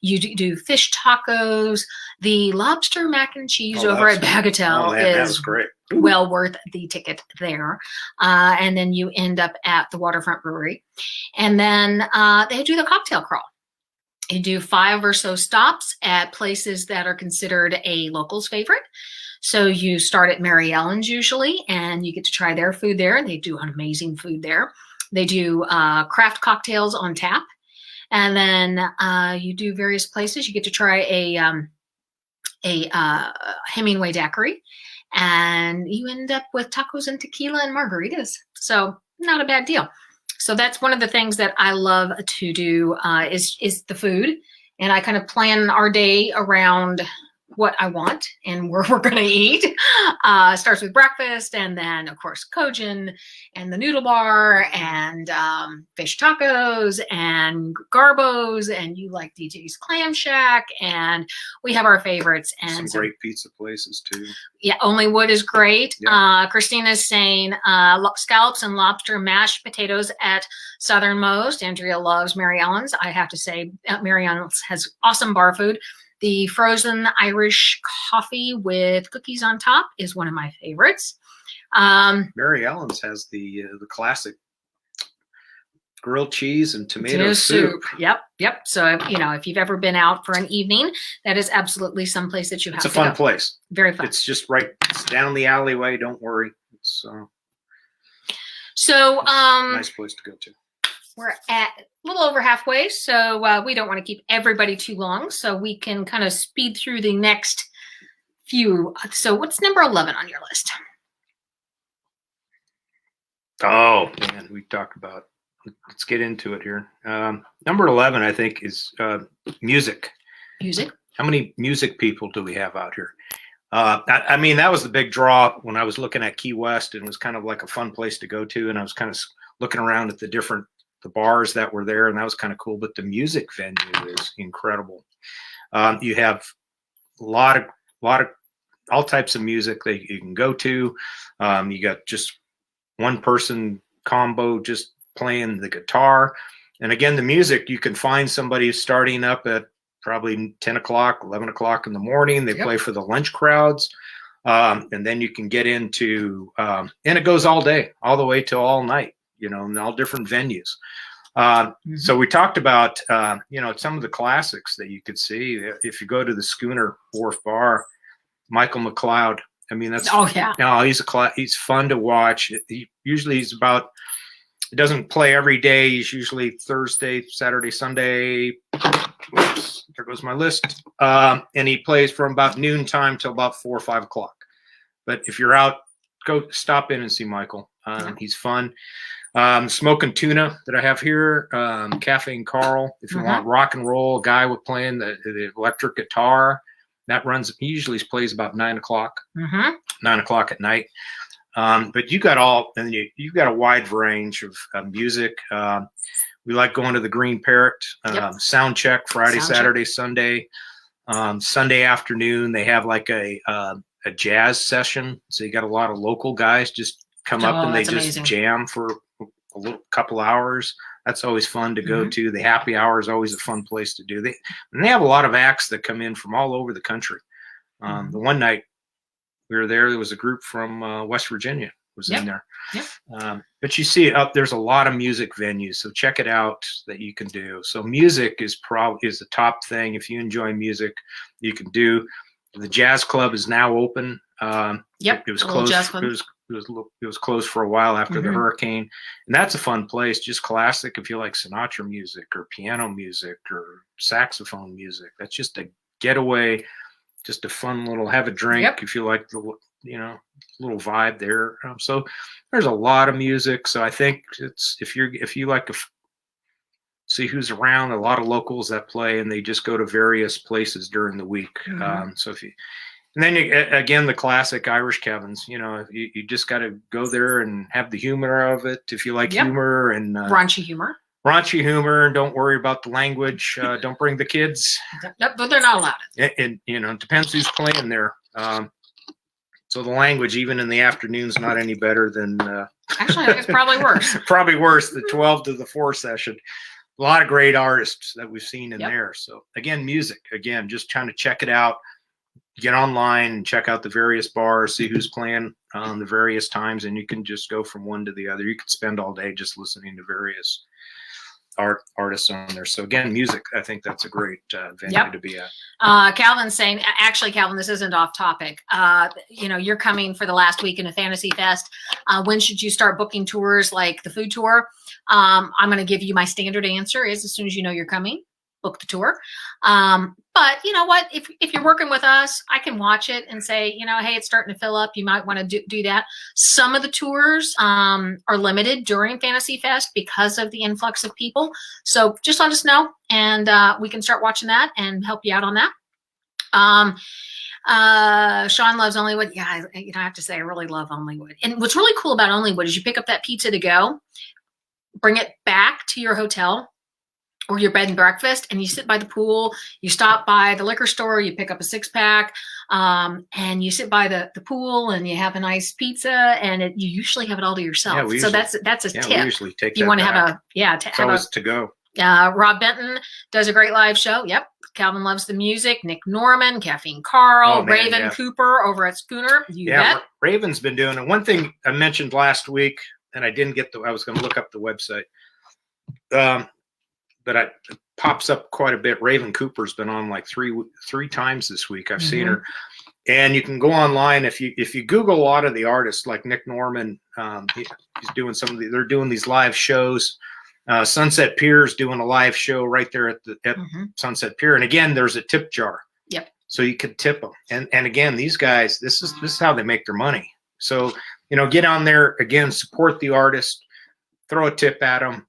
you do fish tacos. The lobster mac and cheese over at Bagatelle is great. Well worth the ticket there. And then you end up at the Waterfront Brewery. And then they do the cocktail crawl. You do 5 or so stops at places that are considered a local's favorite. So you start at Mary Ellen's usually, and you get to try their food there. They do amazing food there. They do craft cocktails on tap. And then you do various places. You get to try a Hemingway daiquiri, and you end up with tacos and tequila and margaritas. So not a bad deal. So that's one of the things that I love to do is the food. And I kind of plan our day around what I want and where we're going to eat. Starts with breakfast, and then, of course, Cajun and the noodle bar and fish tacos and garbos, and you like DJ's Clam Shack, and we have our favorites. And some great pizza places, too. Yeah, Only Wood is great. Yeah. Christina's saying scallops and lobster mashed potatoes at Southernmost. Andrea loves Mary Ellen's. I have to say, Mary Ellen's has awesome bar food. The frozen Irish coffee with cookies on top is one of my favorites. Mary Ellen's has the classic grilled cheese and tomato soup. Yep. So, if you've ever been out for an evening, that is absolutely someplace that you have to go. It's a fun place. Very fun. It's just right. It's down the alleyway. Don't worry. It's nice place to go to. We're at a little over halfway, so we don't want to keep everybody too long, so we can kind of speed through the next few. So what's number 11 on your list? Oh, man, we talked about. Let's get into it here. Number 11, I think, is music. Music? How many music people do we have out here? I mean, that was the big draw when I was looking at Key West, and it was kind of like a fun place to go to. And I was kind of looking around at the bars that were there, and that was kind of cool. But the music venue is incredible. You have a lot of all types of music that you can go to. You got just one person combo just playing the guitar. And again, the music, you can find somebody starting up at probably 10 o'clock, 11 o'clock in the morning. They play for the lunch crowds. And then you can get into, and it goes all day, all the way till all night, in all different venues. So we talked about, some of the classics that you could see. If you go to the Schooner Wharf Bar, Michael McLeod, I mean, that's he's fun to watch. He doesn't play every day. He's usually Thursday, Saturday, Sunday. Oops, there goes my list. And he plays from about noon time till about 4 or 5 o'clock. But if you're out, go stop in and see Michael. He's fun. Smoking Tuna that I have here. Caffeine Carl. If you want rock and roll, a guy with playing the electric guitar. That runs, he usually plays about 9 o'clock, 9 o'clock at night. But you've got a wide range of music. We like going to the Green Parrot, sound check Friday, Saturday, Sunday. Sunday afternoon, they have like a jazz session. So you got a lot of local guys just come up and they just jam for a couple hours. That's always fun to go to. The happy hour is always a fun place to do. And they have a lot of acts that come in from all over the country. The one night we were there was a group from West Virginia was in there. But you see there's a lot of music venues, so check it out that you can do. So music is the top thing. If you enjoy music, you can do. The jazz club is now open. It was closed. It was closed for a while after the hurricane, and that's a fun place. Just classic if you like Sinatra music or piano music or saxophone music. That's just a getaway, just a fun little have a drink if you like the little vibe there. So there's a lot of music. So I think it's if you like to see who's around, a lot of locals that play, and they just go to various places during the week. So and then again, the classic Irish Kevins, you just got to go there and have the humor of it. If you like humor and raunchy humor, and don't worry about the language. Don't bring the kids. But they're not allowed. And it depends who's playing there. So the language, even in the afternoon's not any better than. Actually, I think it's probably worse. Probably worse, the 12 to the 4 session. A lot of great artists that we've seen in there. So again, music, just trying to check it out. Get online and check out the various bars, see who's playing on the various times, and you can just go from one to the other. You could spend all day just listening to various artists on there. So again, music, I think that's a great venue to be at. Calvin's saying, actually, Calvin, this isn't off topic. You're coming for the last weekend of Fantasy Fest. When should you start booking tours like the food tour? I'm going to give you my standard answer is as soon as you know you're coming, book the tour. But you know what? If you're working with us, I can watch it and say, hey, it's starting to fill up. You might want to do that. Some of the tours are limited during Fantasy Fest because of the influx of people. So just let us know, and we can start watching that and help you out on that. Sean loves Onlywood. Yeah, I have to say I really love Onlywood. And what's really cool about Onlywood is you pick up that pizza to go, bring it back to your hotel or your bed and breakfast, and you sit by the pool, you stop by the liquor store, you pick up a 6-pack, and you sit by the pool and you have a nice pizza, and you usually have it all to yourself. So that's a tip. We usually take you want to have to go. Rob Benton does a great live show. Yep. Calvin loves the music. Nick Norman, Caffeine Carl, Raven Cooper over at Schooner. You bet. Raven's been doing it. One thing I mentioned last week, and I didn't get I was going to look up the website. but it pops up quite a bit. Raven Cooper's been on like three times this week. I've seen her, and you can go online if you Google a lot of the artists like Nick Norman. He's doing they're doing these live shows. Sunset Piers doing a live show right there at Sunset Pier, and again, there's a tip jar. Yep. So you could tip them, and again, these guys, this is how they make their money. So get on there again, support the artist, throw a tip at them,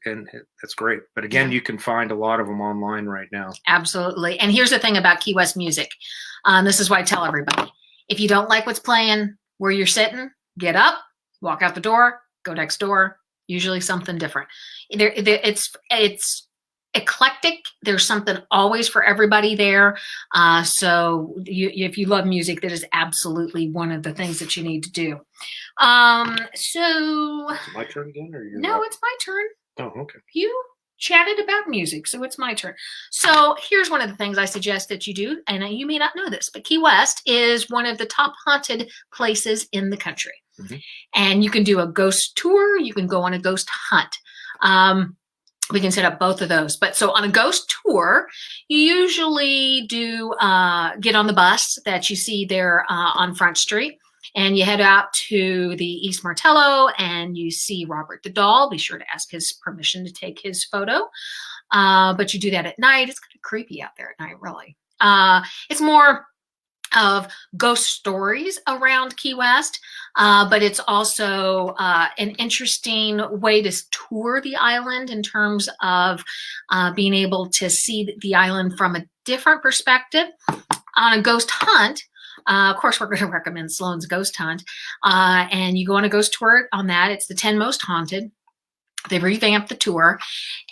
and that's great. But again, you can find a lot of them online right now. Absolutely. And here's the thing about Key West music. This is why I tell everybody: if you don't like what's playing where you're sitting, get up, walk out the door, go next door. Usually something different. It's eclectic. There's something always for everybody there. So if you love music, that is absolutely one of the things that you need to do. So is it my turn again, or no, it's my turn. Oh, okay. You chatted about music, so it's my turn. So here's one of the things I suggest that you do, and you may not know this, but Key West is one of the top haunted places in the country. And you can do a ghost tour. You can go on a ghost hunt. We can set up both of those. But so on a ghost tour, you usually do get on the bus that you see there on Front Street, and you head out to the East Martello, and you see Robert the Doll. Be sure to ask his permission to take his photo. But you do that at night. It's kind of creepy out there at night, really. It's more of ghost stories around Key West, but it's also an interesting way to tour the island in terms of being able to see the island from a different perspective. On a ghost hunt, of course, we're going to recommend Sloan's Ghost Hunt, and you go on a ghost tour on that. It's the 10 most haunted. They revamped the tour,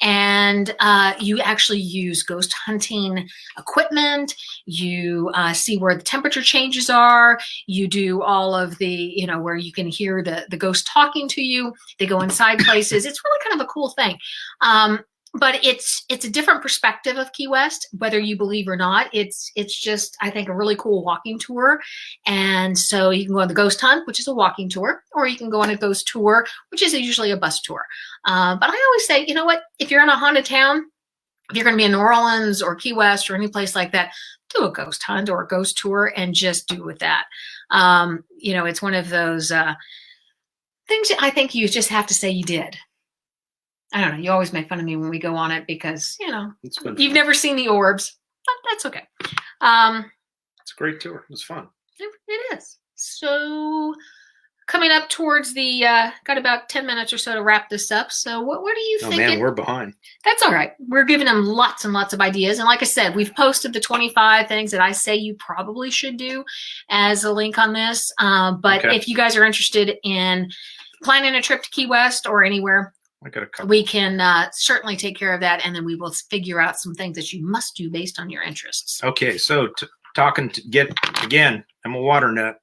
and you actually use ghost hunting equipment. You see where the temperature changes are. You do all of the, where you can hear the ghost talking to you. They go inside places. It's really kind of a cool thing. But it's a different perspective of Key West, whether you believe or not. It's just, I think, a really cool walking tour. And so you can go on the ghost hunt, which is a walking tour, or you can go on a ghost tour, which is usually a bus tour. But I always say, you know what? If you're in a haunted town, if you're going to be in New Orleans or Key West or any place like that, do a ghost hunt or a ghost tour and just do with that. It's one of those things I think you just have to say you did. I don't know. You always make fun of me when we go on it because, you've never seen the orbs, but that's okay. It's a great tour. It was fun. It is. So coming up towards the, got about 10 minutes or so to wrap this up. So what are you thinking? Oh man, we're behind. That's all right. We're giving them lots and lots of ideas. And like I said, we've posted the 25 things that I say you probably should do as a link on this. But if you guys are interested in planning a trip to Key West or anywhere, I got a couple. We can certainly take care of that, and then we will figure out some things that you must do based on your interests. Okay, so I'm a water nut,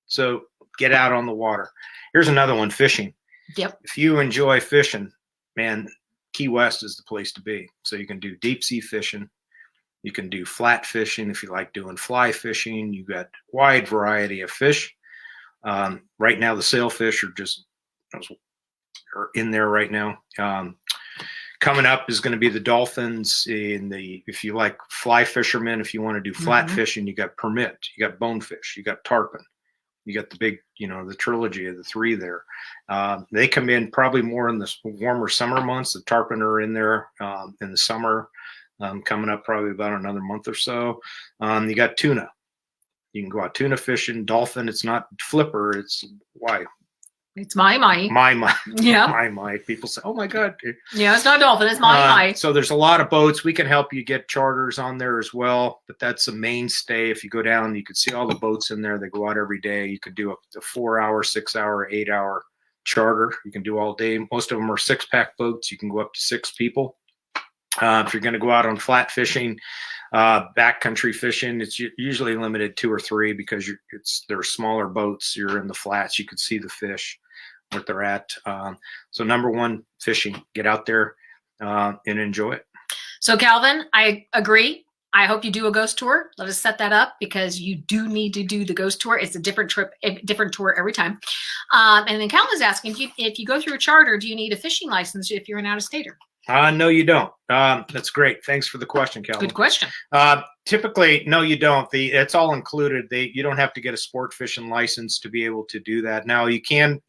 so get out on the water. Here's another one, fishing. Yep. If you enjoy fishing, man, Key West is the place to be. So you can do deep sea fishing. You can do flat fishing if you like doing fly fishing. You got wide variety of fish. Right now, the sailfish are in there right now. Coming up is going to be the dolphins. If you like fly fishermen, if you want to do flat fishing, you got permit, you got bonefish, you got tarpon, you got the big, the trilogy of the three there. They come in probably more in the warmer summer months. The tarpon are in there in the summer, coming up probably about another month or so. You got tuna. You can go out tuna fishing. Dolphin, it's not flipper, it's why. It's my. Yeah. My. People say, oh my God. Yeah, it's not dolphin, it's my. So there's a lot of boats. We can help you get charters on there as well, but that's the mainstay. If you go down, you can see all the boats in there. They go out every day. You could do a 4-hour, 6-hour, 8-hour charter. You can do all day. Most of them are 6-pack boats. You can go up to 6 people. If you're going to go out on flat fishing, backcountry fishing, it's usually limited 2 or 3 because they're smaller boats. You're in the flats. You can see the fish, what they're at. So number one, fishing. Get out there and enjoy it. So Calvin, I agree. I hope you do a ghost tour. Let us set that up because you do need to do the ghost tour. It's a different trip, a different tour every time. And then Cal is asking, if you go through a charter, do you need a fishing license if you're an out-of-stater? No, you don't. That's great. Thanks for the question, Calvin. Good question. Typically, no, you don't. It's all included. You don't have to get a sport fishing license to be able to do that. Now, you can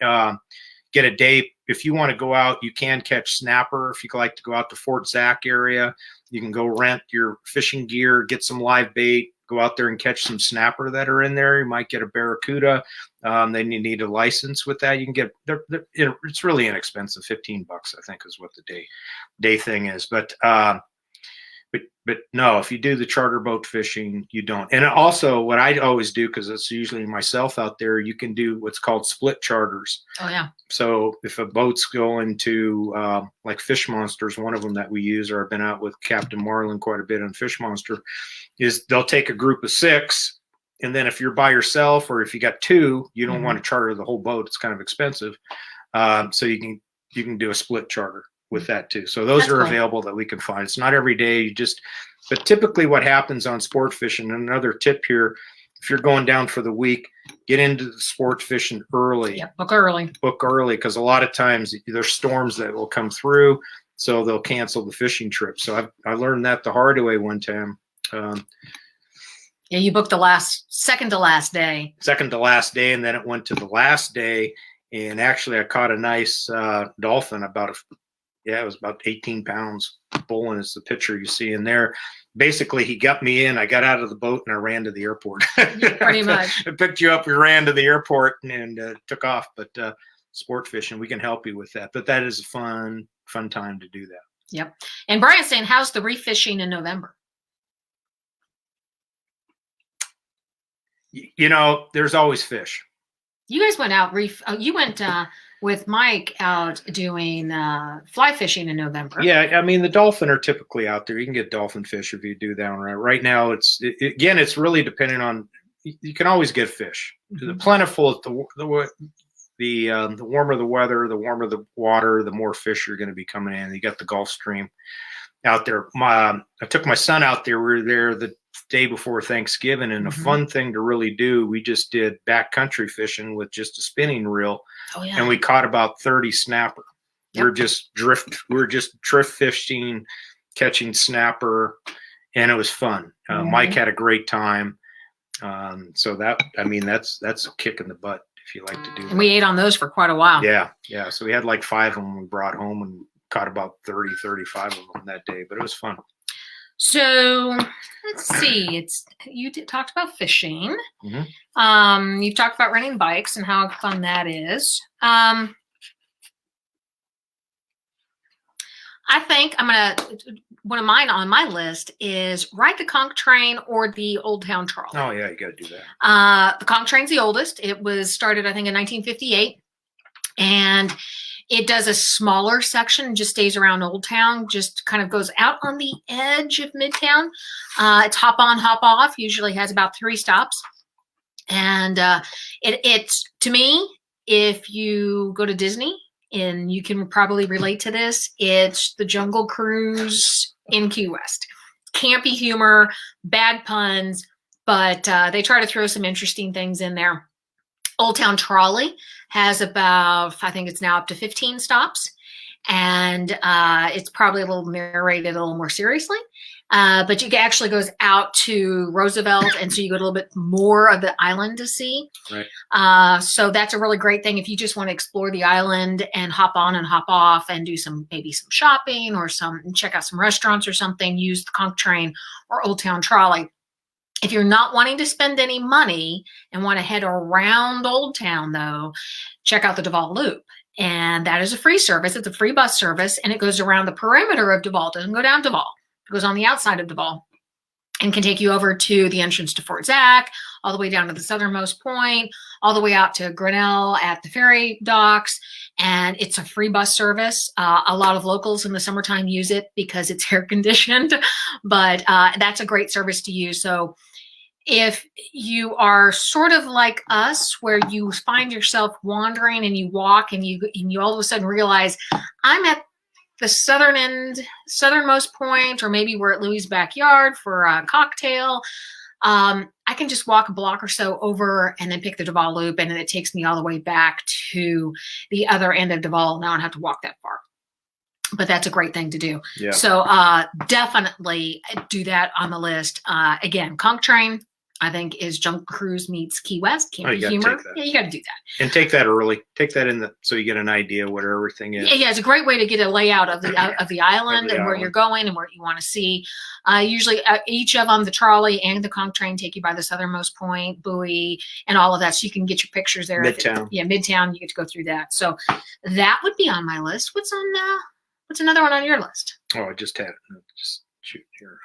get a day. If you want to go out, you can catch snapper. If you like to go out to Fort Zach area, you can go rent your fishing gear, get some live bait, go out there and catch some snapper that are in there. You might get a barracuda. Then you need a license with that. You can get, it's really inexpensive. $15, I think, is what the day thing is. But no, if you do the charter boat fishing, you don't. And also what I always do, because it's usually myself out there, you can do what's called split charters. Oh, yeah. So if a boat's going to like Fish Monsters, one of them that we use, or I've been out with Captain Marlin quite a bit on Fish Monster, is they'll take a group of 6. And then if you're by yourself or if you got 2, you don't want to charter the whole boat. It's kind of expensive. So you can do a split charter with that too. So those are available that we can find. It's not every day. But typically what happens on sport fishing, and another tip here, if you're going down for the week, get into the sport fishing early. Yeah, book early. Book early, because a lot of times there's storms that will come through, so they'll cancel the fishing trip. So I learned that the hard way one time. Yeah, you booked the second to last day. Second to last day, and then it went to the last day. And actually, I caught a nice dolphin, it was about 18 pounds. Bowling is the picture you see in there. Basically, he got me in. I got out of the boat and I ran to the airport. Pretty much. I picked you up. We ran to the airport and took off. But sport fishing, we can help you with that. But that is a fun time to do that. Yep. And Brian's saying, how's the reef fishing in November? There's always fish. You guys went out you went with Mike out doing fly fishing in November. Yeah, I mean the dolphin are typically out there. You can get dolphin fish if you do that right. Right now, it's really dependent on. You can always get fish. The plentiful. The warmer the weather, the warmer the water, the more fish are going to be coming in. You got the Gulf Stream out there. I took my son out there. We were there the day before Thanksgiving, and a fun thing to really do, we just did backcountry fishing with just a spinning reel. Oh, yeah. And we caught about 30 snapper. Yep. We were just drift fishing, catching snapper, and it was fun. Mike had a great time. So that's a kick in the butt if you like to do that. And we ate on those for quite a while. Yeah. So we had like 5 of them we brought home and caught about 30, 35 of them that day, but it was fun. So let's see. You talked about fishing. You've talked about renting bikes and how fun that is. I think one of mine on my list is ride the Conch Train or the Old Town Trolley. Oh yeah, you got to do that. The Conch Train's the oldest. It was started, I think, in 1958, and it does a smaller section, just stays around Old Town, just kind of goes out on the edge of Midtown. It's hop on, hop off, usually has about 3 stops. And it's, to me, if you go to Disney, and you can probably relate to this, it's the Jungle Cruise in Key West. Campy humor, bad puns, but they try to throw some interesting things in there. Old Town Trolley has about, I think it's now up to 15 stops, and it's probably a little narrated a little more seriously. But it actually goes out to Roosevelt, and so you get a little bit more of the island to see. Right. So that's a really great thing if you just want to explore the island and hop on and hop off and do maybe some shopping or check out some restaurants or something. Use the Conch Train or Old Town Trolley. If you're not wanting to spend any money and want to head around Old Town, though, check out the Duvall Loop. And that is a free service. It's a free bus service, and it goes around the perimeter of Duvall. It doesn't go down Duvall. It goes on the outside of Duvall and can take you over to the entrance to Fort Zach, all the way down to the southernmost point, all the way out to Grinnell at the ferry docks. And it's a free bus service. A lot of locals in the summertime use it because it's air conditioned, but that's a great service to use. So if you are sort of like us, where you find yourself wandering and you walk and you all of a sudden realize I'm at the southernmost point, or maybe we're at Louie's backyard for a cocktail, I can just walk a block or so over and then pick the Duvall Loop, and then it takes me all the way back to the other end of Duvall. Now I don't have to walk that far. But that's a great thing to do. Yeah. So definitely do that on the list. Again, Conch Train, I think, is Jungle Cruise meets Key West. Can't be humor. Yeah, you got to do that. And take that early. Take that so you get an idea what everything is. Yeah, it's a great way to get a layout of the island and where you're going and what you want to see. Usually, each of them, the trolley and the Conch Train, take you by the southernmost point, buoy, and all of that, so you can get your pictures there. Midtown. Midtown. You get to go through that. So that would be on my list. What's another one on your list? Oh, I just had it. Just shoot here.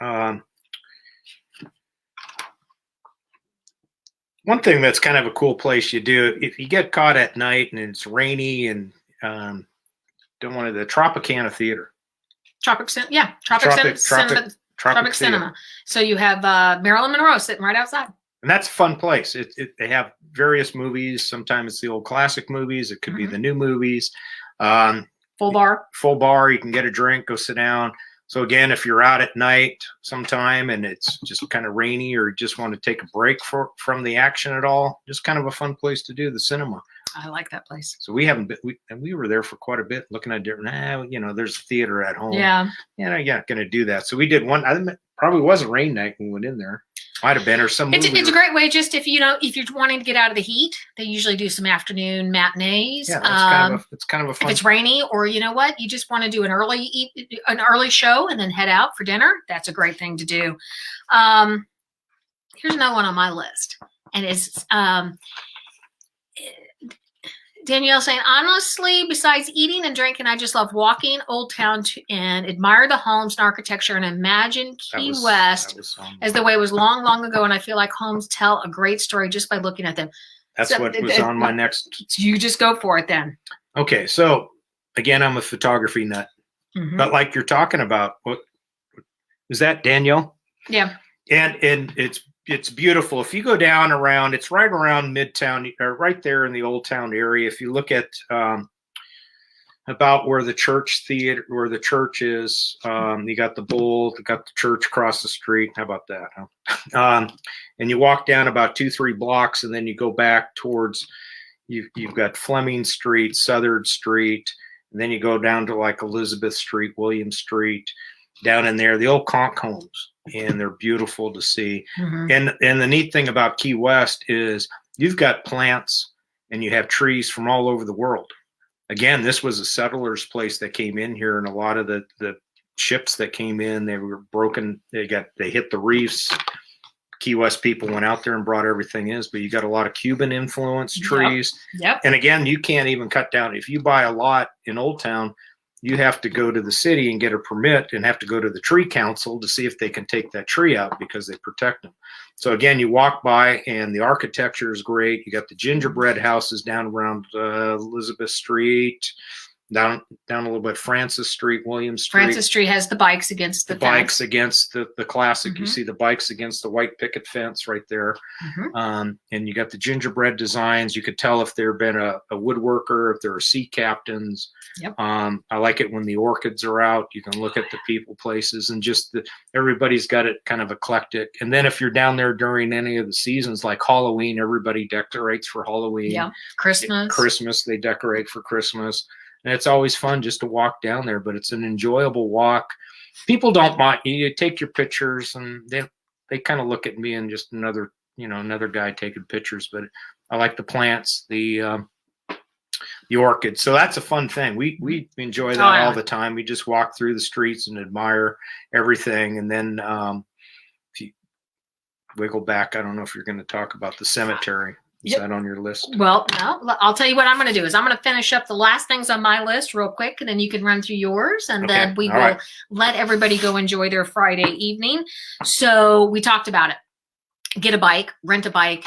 One thing that's kind of a cool place you do, if you get caught at night and it's rainy and don't want the Tropicana Theater. Tropic Cinema. So you have Marilyn Monroe sitting right outside. And that's a fun place. They have various movies. Sometimes it's the old classic movies. It could be the new movies. Full bar. Full bar. You can get a drink, go sit down. So again, if you're out at night sometime and it's just kind of rainy, or just want to take a break from the action at all, just kind of a fun place to do the cinema. I like that place. So we haven't been, we were there for quite a bit, looking at different. There's a theater at home. Yeah. You're not going to do that. So we did one. Probably was a rain night when we went in there. Might have been, or some. It's a great way, just if you're wanting to get out of the heat. They usually do some afternoon matinees. Yeah, it's kind of a fun. If it's rainy, or you just want to do an early show and then head out for dinner, that's a great thing to do. Here's another one on my list, and it's Danielle saying, honestly, besides eating and drinking, I just love walking Old Town and admire the homes and architecture and imagine Key West as the way it was long, long ago. And I feel like homes tell a great story just by looking at them. That's what was on my next. You just go for it then. Okay. So again, I'm a photography nut, but like you're talking about, what is that, Danielle? Yeah. And it's beautiful. If you go down around, it's right around Midtown, or right there in the Old Town area. If you look at about where the church is, you got the Bull, you got the church across the street. How about that? Huh? And you walk down about 2-3 blocks, and then you go back towards. You've got Fleming Street, Southern Street, and then you go down to like Elizabeth Street, William Street, down in there, the old conch homes. And they're beautiful to see. And the neat thing about Key West is you've got plants and you have trees from all over the world. Again, this was a settler's place that came in here, and a lot of the ships that came in, they were broken. They hit the reefs. Key West people went out there and brought everything in, but you got a lot of Cuban influence trees. Yep. And again, you can't even cut down. If you buy a lot in Old Town, you have to go to the city and get a permit, and have to go to the tree council to see if they can take that tree out, because they protect them. So again, you walk by and the architecture is great. You got the gingerbread houses down around Elizabeth Street, down a little bit, Francis Street, William Street. Francis Street has the bikes against the bikes against the classic. You see the bikes against the white picket fence right there. And you got the gingerbread designs. You could tell if there had been a woodworker, if there are sea captains. Yep. I like it when the orchids are out. You can look at the people places, and just everybody's got it kind of eclectic. And then if you're down there during any of the seasons, like Halloween, everybody decorates for Halloween. Yeah. Christmas, they decorate for Christmas. And it's always fun just to walk down there, but it's an enjoyable walk. People don't mind. You take your pictures, and they kind of look at me and just another guy taking pictures. But I like the plants, the orchids. So that's a fun thing. We enjoy that all the time. We just walk through the streets and admire everything. And then if you wiggle back, I don't know if you're going to talk about the cemetery. Is that on your list? Well, no. I'll tell you what I'm going to do is I'm going to finish up the last things on my list real quick, and then you can run through yours, and then we will let everybody go enjoy their Friday evening. So we talked about it. Get a bike, rent a bike.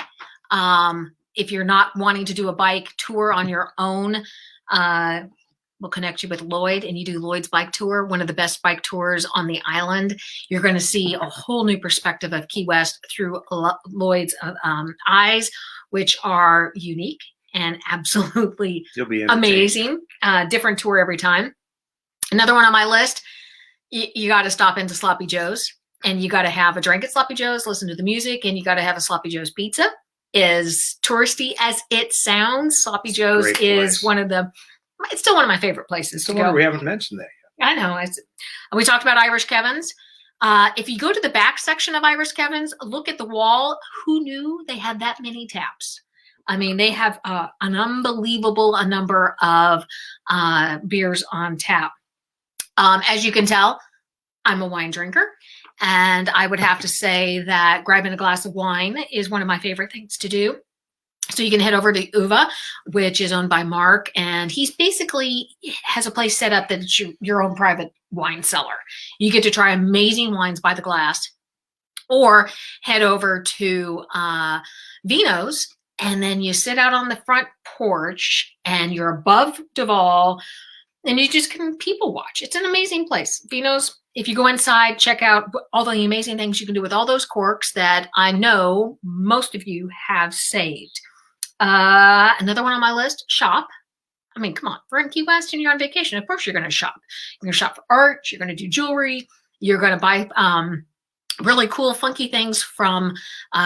If you're not wanting to do a bike tour on your own, we'll connect you with Lloyd, and you do Lloyd's bike tour, one of the best bike tours on the island. You're going to see a whole new perspective of Key West through Lloyd's eyes, which are unique and absolutely amazing. Different tour every time. Another one on my list, you got to stop into Sloppy Joe's, and you got to have a drink at Sloppy Joe's, listen to the music, and you got to have a Sloppy Joe's pizza. As touristy as it sounds, Sloppy Joe's is it's still one of my favorite places to go. We haven't mentioned that yet. I know. We talked about Irish Kevin's. If you go to the back section of Irish Kevin's, look at the wall. Who knew they had that many taps? I mean, they have an unbelievable number of beers on tap. As you can tell, I'm a wine drinker, and I would have to say that grabbing a glass of wine is one of my favorite things to do. So you can head over to Uva, which is owned by Mark, and he's basically has a place set up that's your own private wine cellar. You get to try amazing wines by the glass, or head over to Vino's, and then you sit out on the front porch, and you're above Duvall, and you just can people watch. It's an amazing place. Vino's, if you go inside, check out all the amazing things you can do with all those corks that I know most of you have saved. Another one on my list, shop. I mean, come on, we're in Key West and you're on vacation. Of course you're going to shop. You're going to shop for art. You're going to do jewelry. You're going to buy really cool, funky things from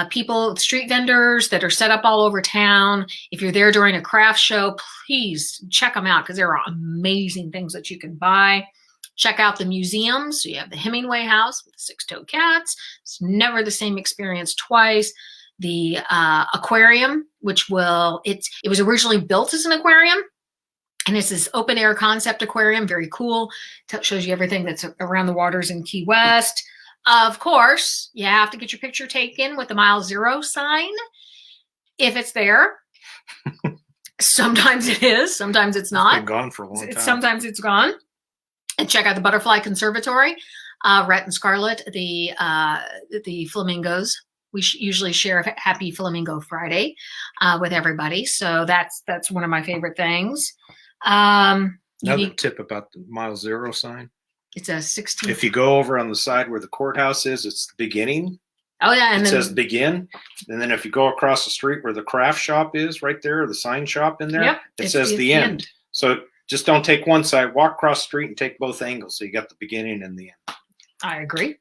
people, street vendors that are set up all over town. If you're there during a craft show, please check them out because there are amazing things that you can buy. Check out the museums. So you have the Hemingway House with the six-toed cats. It's never the same experience twice. The aquarium, which it was originally built as an aquarium, and it's this open air concept aquarium, very cool. Shows you everything that's around the waters in Key West. Of course, you have to get your picture taken with the mile zero sign. If it's there. Sometimes it is, sometimes it's not. It's been gone for a long time. Sometimes it's gone. And check out the Butterfly Conservatory. Rhett and Scarlet, the flamingos. We usually share Happy Flamingo Friday with everybody. So that's one of my favorite things. Another tip about the mile zero sign. It's a 16. If you go over on the side where the courthouse is, it's the beginning. Oh, yeah. And it says begin. And then if you go across the street where the craft shop is right there, the sign shop in there, it says the end. So just don't take one side, walk across the street and take both angles. So you got the beginning and the end. I agree.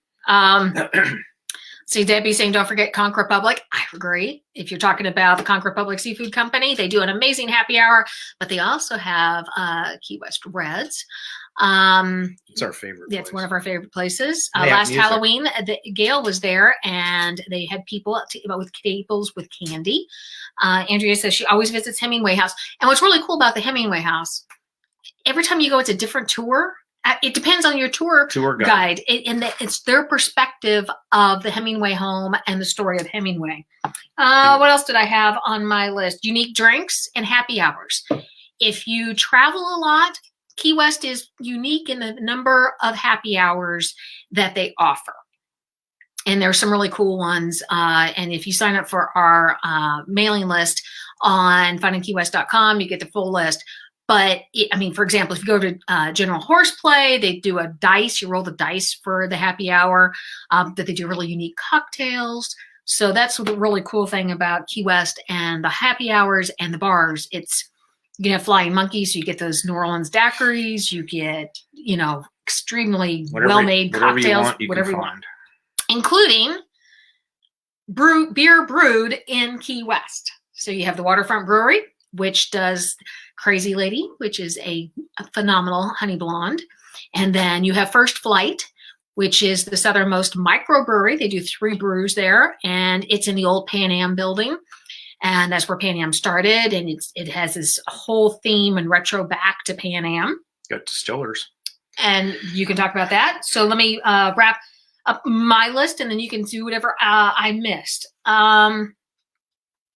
See, Debbie saying, don't forget Conch Republic. I agree. If you're talking about the Conch Republic Seafood Company, they do an amazing happy hour, but they also have Key West Reds. It's our favorite place. It's one of our favorite places. Last Halloween, Gail was there, and they had people with tables with candy. Andrea says she always visits Hemingway House. And what's really cool about the Hemingway House, every time you go, it's a different tour. It depends on your tour guide. It's their perspective of the Hemingway home and the story of Hemingway. What else did I have on my list? Unique drinks and happy hours. If you travel a lot, Key West is unique in the number of happy hours that they offer. And there's some really cool ones. And if you sign up for our mailing list on FunInKeyWest.com, you get the full list. But, for example, if you go to General Horseplay, they do a dice. You roll the dice for the happy hour, that they do really unique cocktails. So that's the really cool thing about Key West and the happy hours and the bars. You can have Flying Monkeys, so you get those New Orleans daiquiris. You get, extremely well-made cocktails, whatever you want. Including beer brewed in Key West. So you have the Waterfront Brewery, which does Crazy Lady, which is a phenomenal honey blonde. And then you have First Flight, which is the southernmost microbrewery. They do 3 brews there, and it's in the old Pan Am building. And that's where Pan Am started, and it has this whole theme and retro back to Pan Am. Got distillers. And you can talk about that. So let me wrap up my list, and then you can do whatever I missed. And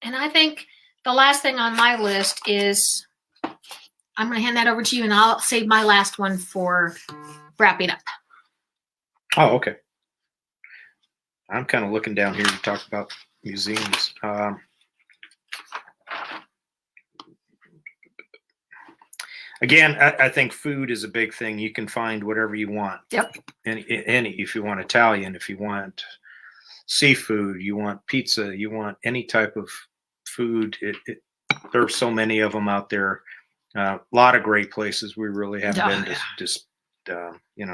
I think the last thing on my list is, I'm going to hand that over to you, and I'll save my last one for wrapping up. Oh, okay. I'm kind of looking down here to talk about museums. Again, I think food is a big thing. You can find whatever you want. Yep. If you want Italian, if you want seafood, you want pizza, you want any type of food. There's so many of them out there. A lot of great places we really haven't been to just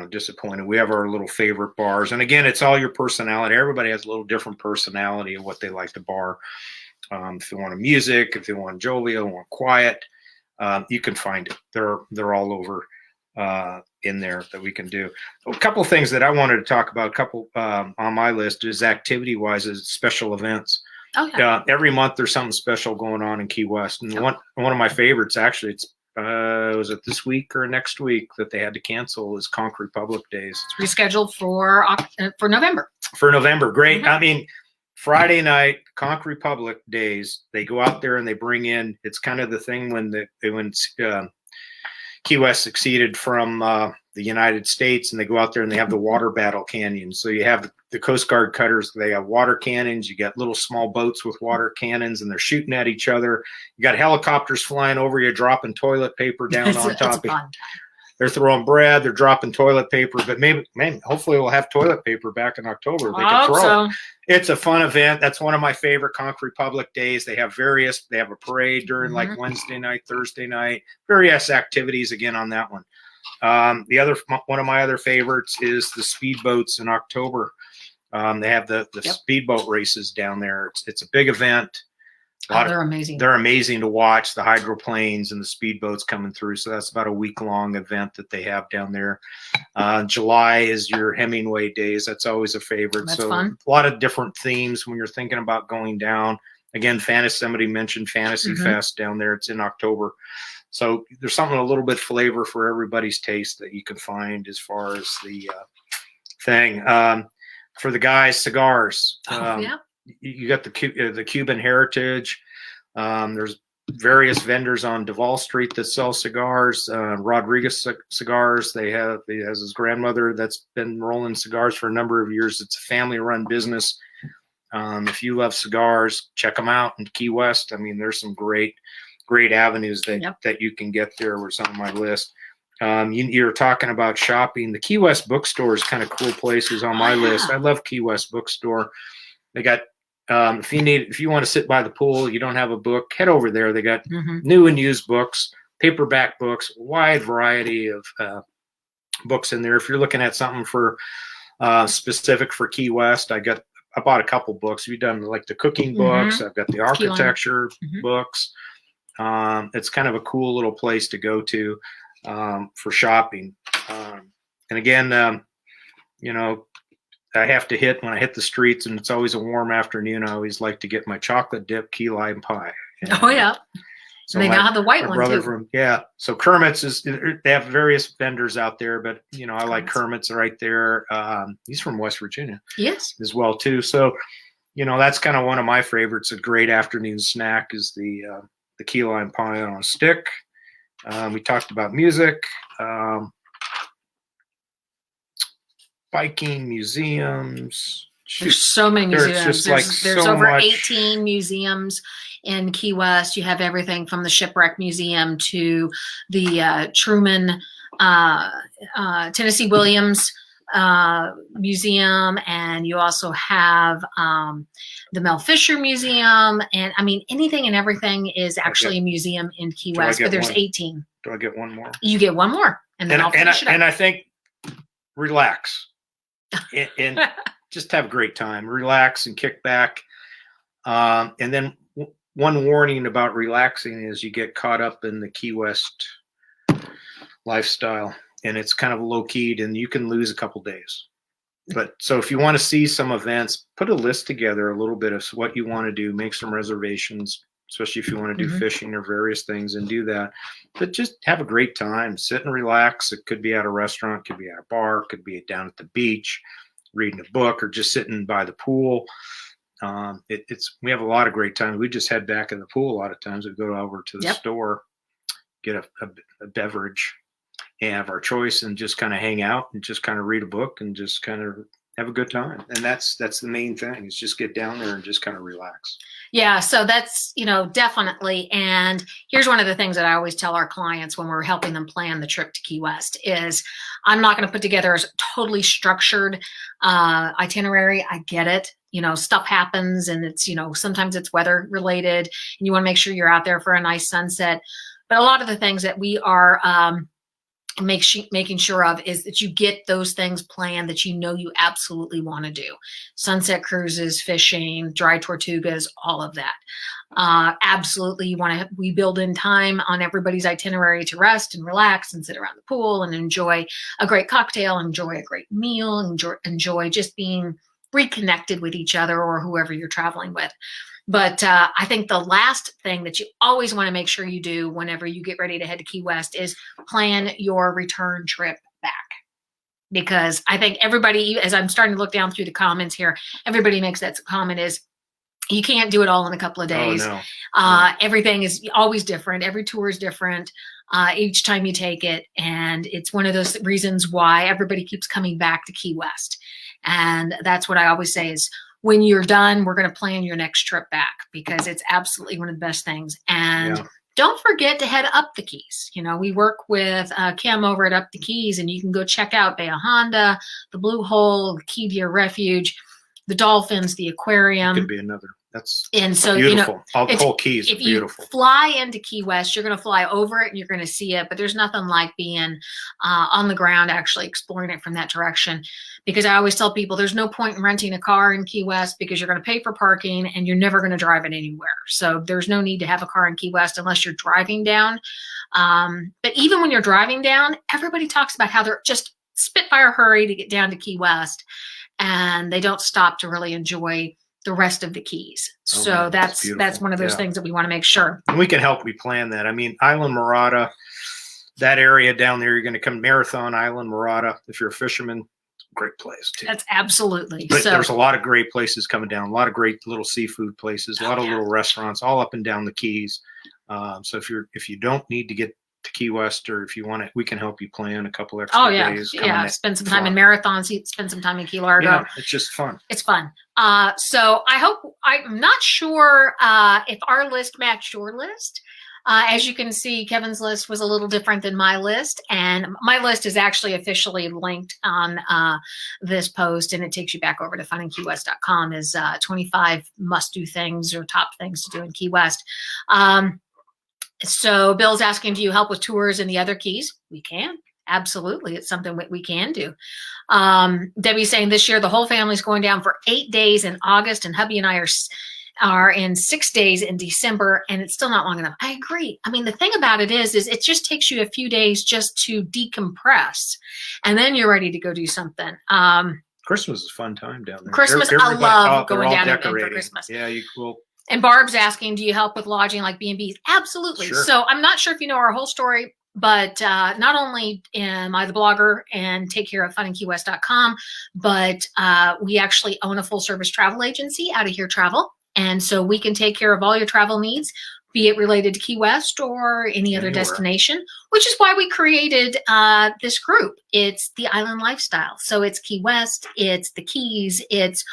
disappointed. We have our little favorite bars, and again, it's all your personality. Everybody has a little different personality of what they like to bar. If they want a music, if they want jovial, want quiet, you can find it. They're all over in there that we can do. A couple of things that I wanted to talk about. A couple on my list is activity-wise is special events. Oh, yeah. Every month there's something special going on in Key West, and one of my favorites actually. It's was it this week or next week that they had to cancel is Conch Republic Days. It's rescheduled for November. For November, great. I mean, Friday night, Conch Republic Days. They go out there and they bring in. It's kind of the thing when Key West succeeded from the United States, and they go out there and they have the water battle canyons. So you have the Coast Guard cutters. They have water cannons. You got little small boats with water cannons, and they're shooting at each other. You got helicopters flying over you, dropping toilet paper down on top of you. They're throwing bread. They're dropping toilet paper. But maybe hopefully we'll have toilet paper back in October. They can throw it. It's a fun event. That's one of my favorite Conch Republic Days. They have a parade during like Wednesday night, Thursday night, various activities again on that one. One of my other favorites is the speedboats in October. They have the speedboat races down there. It's a big event. They're amazing. They're amazing to watch, the hydroplanes and the speedboats coming through. So that's about a week-long event that they have down there. July is your Hemingway Days. That's always a favorite. That's fun. A lot of different themes when you're thinking about going down. Again, somebody mentioned Fantasy Fest down there. It's in October. So there's something a little bit flavor for everybody's taste that you can find as far as the thing. For the guys, cigars. You got the Cuban Heritage. There's various vendors on Duvall Street that sell cigars. Rodriguez Cigars. He has his grandmother that's been rolling cigars for a number of years. It's a family-run business. If you love cigars, check them out in Key West. I mean, there's some great avenues that you can get there. Was on my list. You're talking about shopping. The Key West Bookstore is kind of cool places on my list. I love Key West Bookstore. They got if you want to sit by the pool, you don't have a book, head over there. They got new and used books, paperback books, wide variety of books in there. If you're looking at something for specific for Key West, I bought a couple books. We've done like the cooking books. I've got the architecture books. It's kind of a cool little place to go to for shopping. And again, I have to when I hit the streets, and it's always a warm afternoon. I always like to get my chocolate dip key lime pie. So they now have the white one too. So Kermit's they have various vendors out there, but I like Kermit's right there. He's from West Virginia. Yes. As well too. So, that's kind of one of my favorites. A great afternoon snack is the key lime pie on a stick. We talked about music. Biking, museums. There's so many museums. There's so over much. 18 museums in Key West. You have everything from the Shipwreck Museum to the Truman, Tennessee Williams Museum, and you also have the Mel Fisher Museum, and I mean anything and everything is actually a museum in Key West. But there's 18. Do I get one more? You get one more, and then I'll finish it up. And I think relax. And just have a great time, relax and kick back. And then one warning about relaxing is you get caught up in the Key West lifestyle, and it's kind of low keyed, and you can lose a couple days. But so if you want to see some events, put a list together, a little bit of what you want to do, make some reservations, especially if you want to do fishing or various things, and do that. But just have a great time, sit and relax. It could be at a restaurant, could be at a bar, could be down at the beach, reading a book, or just sitting by the pool. We have a lot of great times. We just head back in the pool a lot of times. We go over to the store, get a beverage, and have our choice, and just kind of hang out and just kind of read a book and just kind of have a good time. And that's the main thing, is just get down there and just kind of relax. Yeah, so that's, definitely. And here's one of the things that I always tell our clients when we're helping them plan the trip to Key West is I'm not going to put together a totally structured itinerary. I get it. Stuff happens, and it's, sometimes it's weather related, and you want to make sure you're out there for a nice sunset. But a lot of the things that we are making sure of is that you get those things planned that you know you absolutely want to do. Sunset cruises, fishing, dry Tortugas, all of that. Absolutely, we build in time on everybody's itinerary to rest and relax and sit around the pool and enjoy a great cocktail, enjoy a great meal, enjoy just being reconnected with each other or whoever you're traveling with. But I think the last thing that you always want to make sure you do whenever you get ready to head to Key West is plan your return trip back. Because I think everybody, as I'm starting to look down through the comments here, everybody makes that comment is, you can't do it all in a couple of days. Oh, no. Everything is always different. Every tour is different each time you take it. And it's one of those reasons why everybody keeps coming back to Key West. And that's what I always say is, when you're done, we're going to plan your next trip back, because it's absolutely one of the best things. And don't forget to head up the Keys. You know, we work with Kim over at Up the Keys, and you can go check out Bay of Honda, the Blue Hole, the Key Deer Refuge, the dolphins, the aquarium. Could be another. That's and so beautiful. You know, the whole Keys are beautiful. If you fly into Key West, you're going to fly over it and you're going to see it, but there's nothing like being on the ground, actually exploring it from that direction. Because I always tell people there's no point in renting a car in Key West, because you're going to pay for parking and you're never going to drive it anywhere. So there's no need to have a car in Key West unless you're driving down. But even when you're driving down, everybody talks about how they're just spitfire hurry to get down to Key West, and they don't stop to really enjoy the rest of the Keys. So that's one of those things that we want to make sure. And we can help we plan that. I mean, Island Murata, that area down there, you're going to come Marathon Island, Murata. If you're a fisherman, great place too. That's absolutely. But there's a lot of great places coming down, a lot of great little seafood places, a lot of little restaurants all up and down the Keys. So if you don't need to get to Key West, or if you want it, we can help you plan a couple extra days. Spend some time in Marathon, spend some time in Key Largo. Yeah, it's just fun. It's fun. So I'm not sure if our list matched your list. As you can see, Kevin's list was a little different than my list, and my list is actually officially linked on this post, and it takes you back over to FunInKeyWest.com as 25 must-do things or top things to do in Key West. So Bill's asking, do you help with tours in the other Keys? We can. Absolutely. It's something we can do. Debbie's saying this year the whole family's going down for 8 days in August, and hubby and I are in 6 days in December, and it's still not long enough. I agree. I mean, the thing about it is it just takes you a few days just to decompress, and then you're ready to go do something. Christmas is a fun time down there. Christmas, I love going down and for Christmas. Yeah, you will. And Barb's asking, do you help with lodging like B&Bs? Absolutely. Sure. So I'm not sure if you know our whole story, but not only am I the blogger and take care of FunInKeyWest.com, but we actually own a full-service travel agency, Out of Here Travel. And so we can take care of all your travel needs, be it related to Key West or any other destination, which is why we created this group. It's the Island Lifestyle. So it's Key West, it's the Keys, it's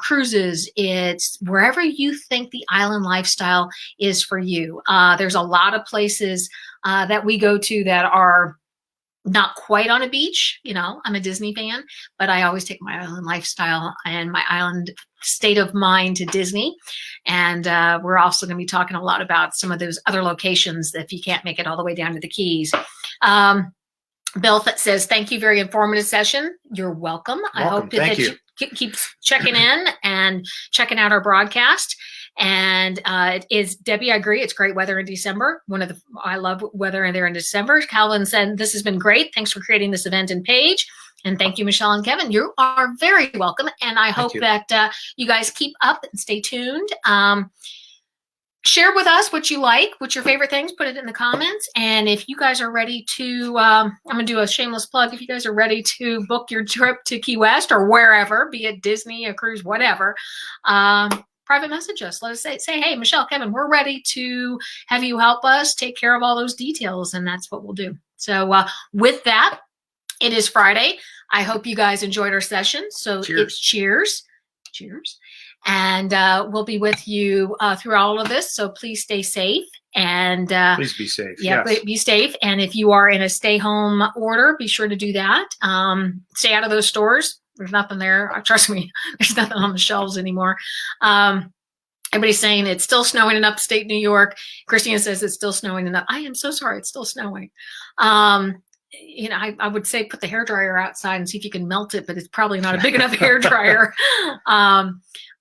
cruises, it's wherever you think the island lifestyle is for you. There's a lot of places that we go to that are not quite on a beach. You know, I'm a Disney fan, but I always take my island lifestyle and my island state of mind to Disney. And we're also going to be talking a lot about some of those other locations if you can't make it all the way down to the Keys. Bill says, thank you, very informative session. You're welcome. I hope that you keep checking in and checking out our broadcast. And it is, Debbie, I agree. It's great weather in December. I love weather there in December. Calvin said, this has been great. Thanks for creating this event and page. And thank you, Michele and Kevin. You are very welcome. And I hope that you guys keep up and stay tuned. Share with us what you like, what's your favorite things, put it in the comments. And if you guys are ready to, I'm going to do a shameless plug. If you guys are ready to book your trip to Key West or wherever, be it Disney, a cruise, whatever, private message us. Let us say, hey, Michele, Kevin, we're ready to have you help us take care of all those details. And that's what we'll do. So with that, it is Friday. I hope you guys enjoyed our session. So it's cheers. Cheers. And we'll be with you through all of this. So please stay safe. And please be safe. Yeah, yes. Be safe. And if you are in a stay home order, be sure to do that. Stay out of those stores. There's nothing there. Trust me, there's nothing on the shelves anymore. Everybody's saying it's still snowing in upstate New York. Christina says it's still snowing in I am so sorry. It's still snowing. you know, I would say put the hairdryer outside and see if you can melt it, but it's probably not a big enough hairdryer.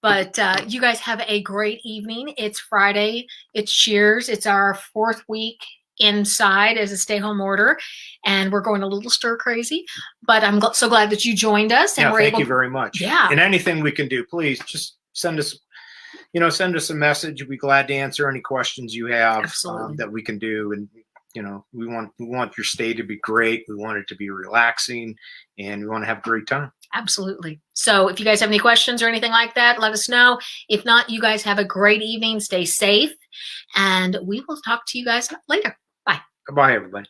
But you guys have a great evening. It's Friday. It's Cheers. It's our 4th week inside as a stay-home order, and we're going a little stir crazy. But I'm so glad that you joined us. And Yeah, thank you very much. Yeah. And anything we can do, please just send us a message. We'd be glad to answer any questions you have that we can do. And we want your stay to be great. We want it to be relaxing, and we want to have a great time. Absolutely. So if you guys have any questions or anything like that, let us know. If not, you guys have a great evening. Stay safe, and we will talk to you guys later. Bye. Goodbye, everybody.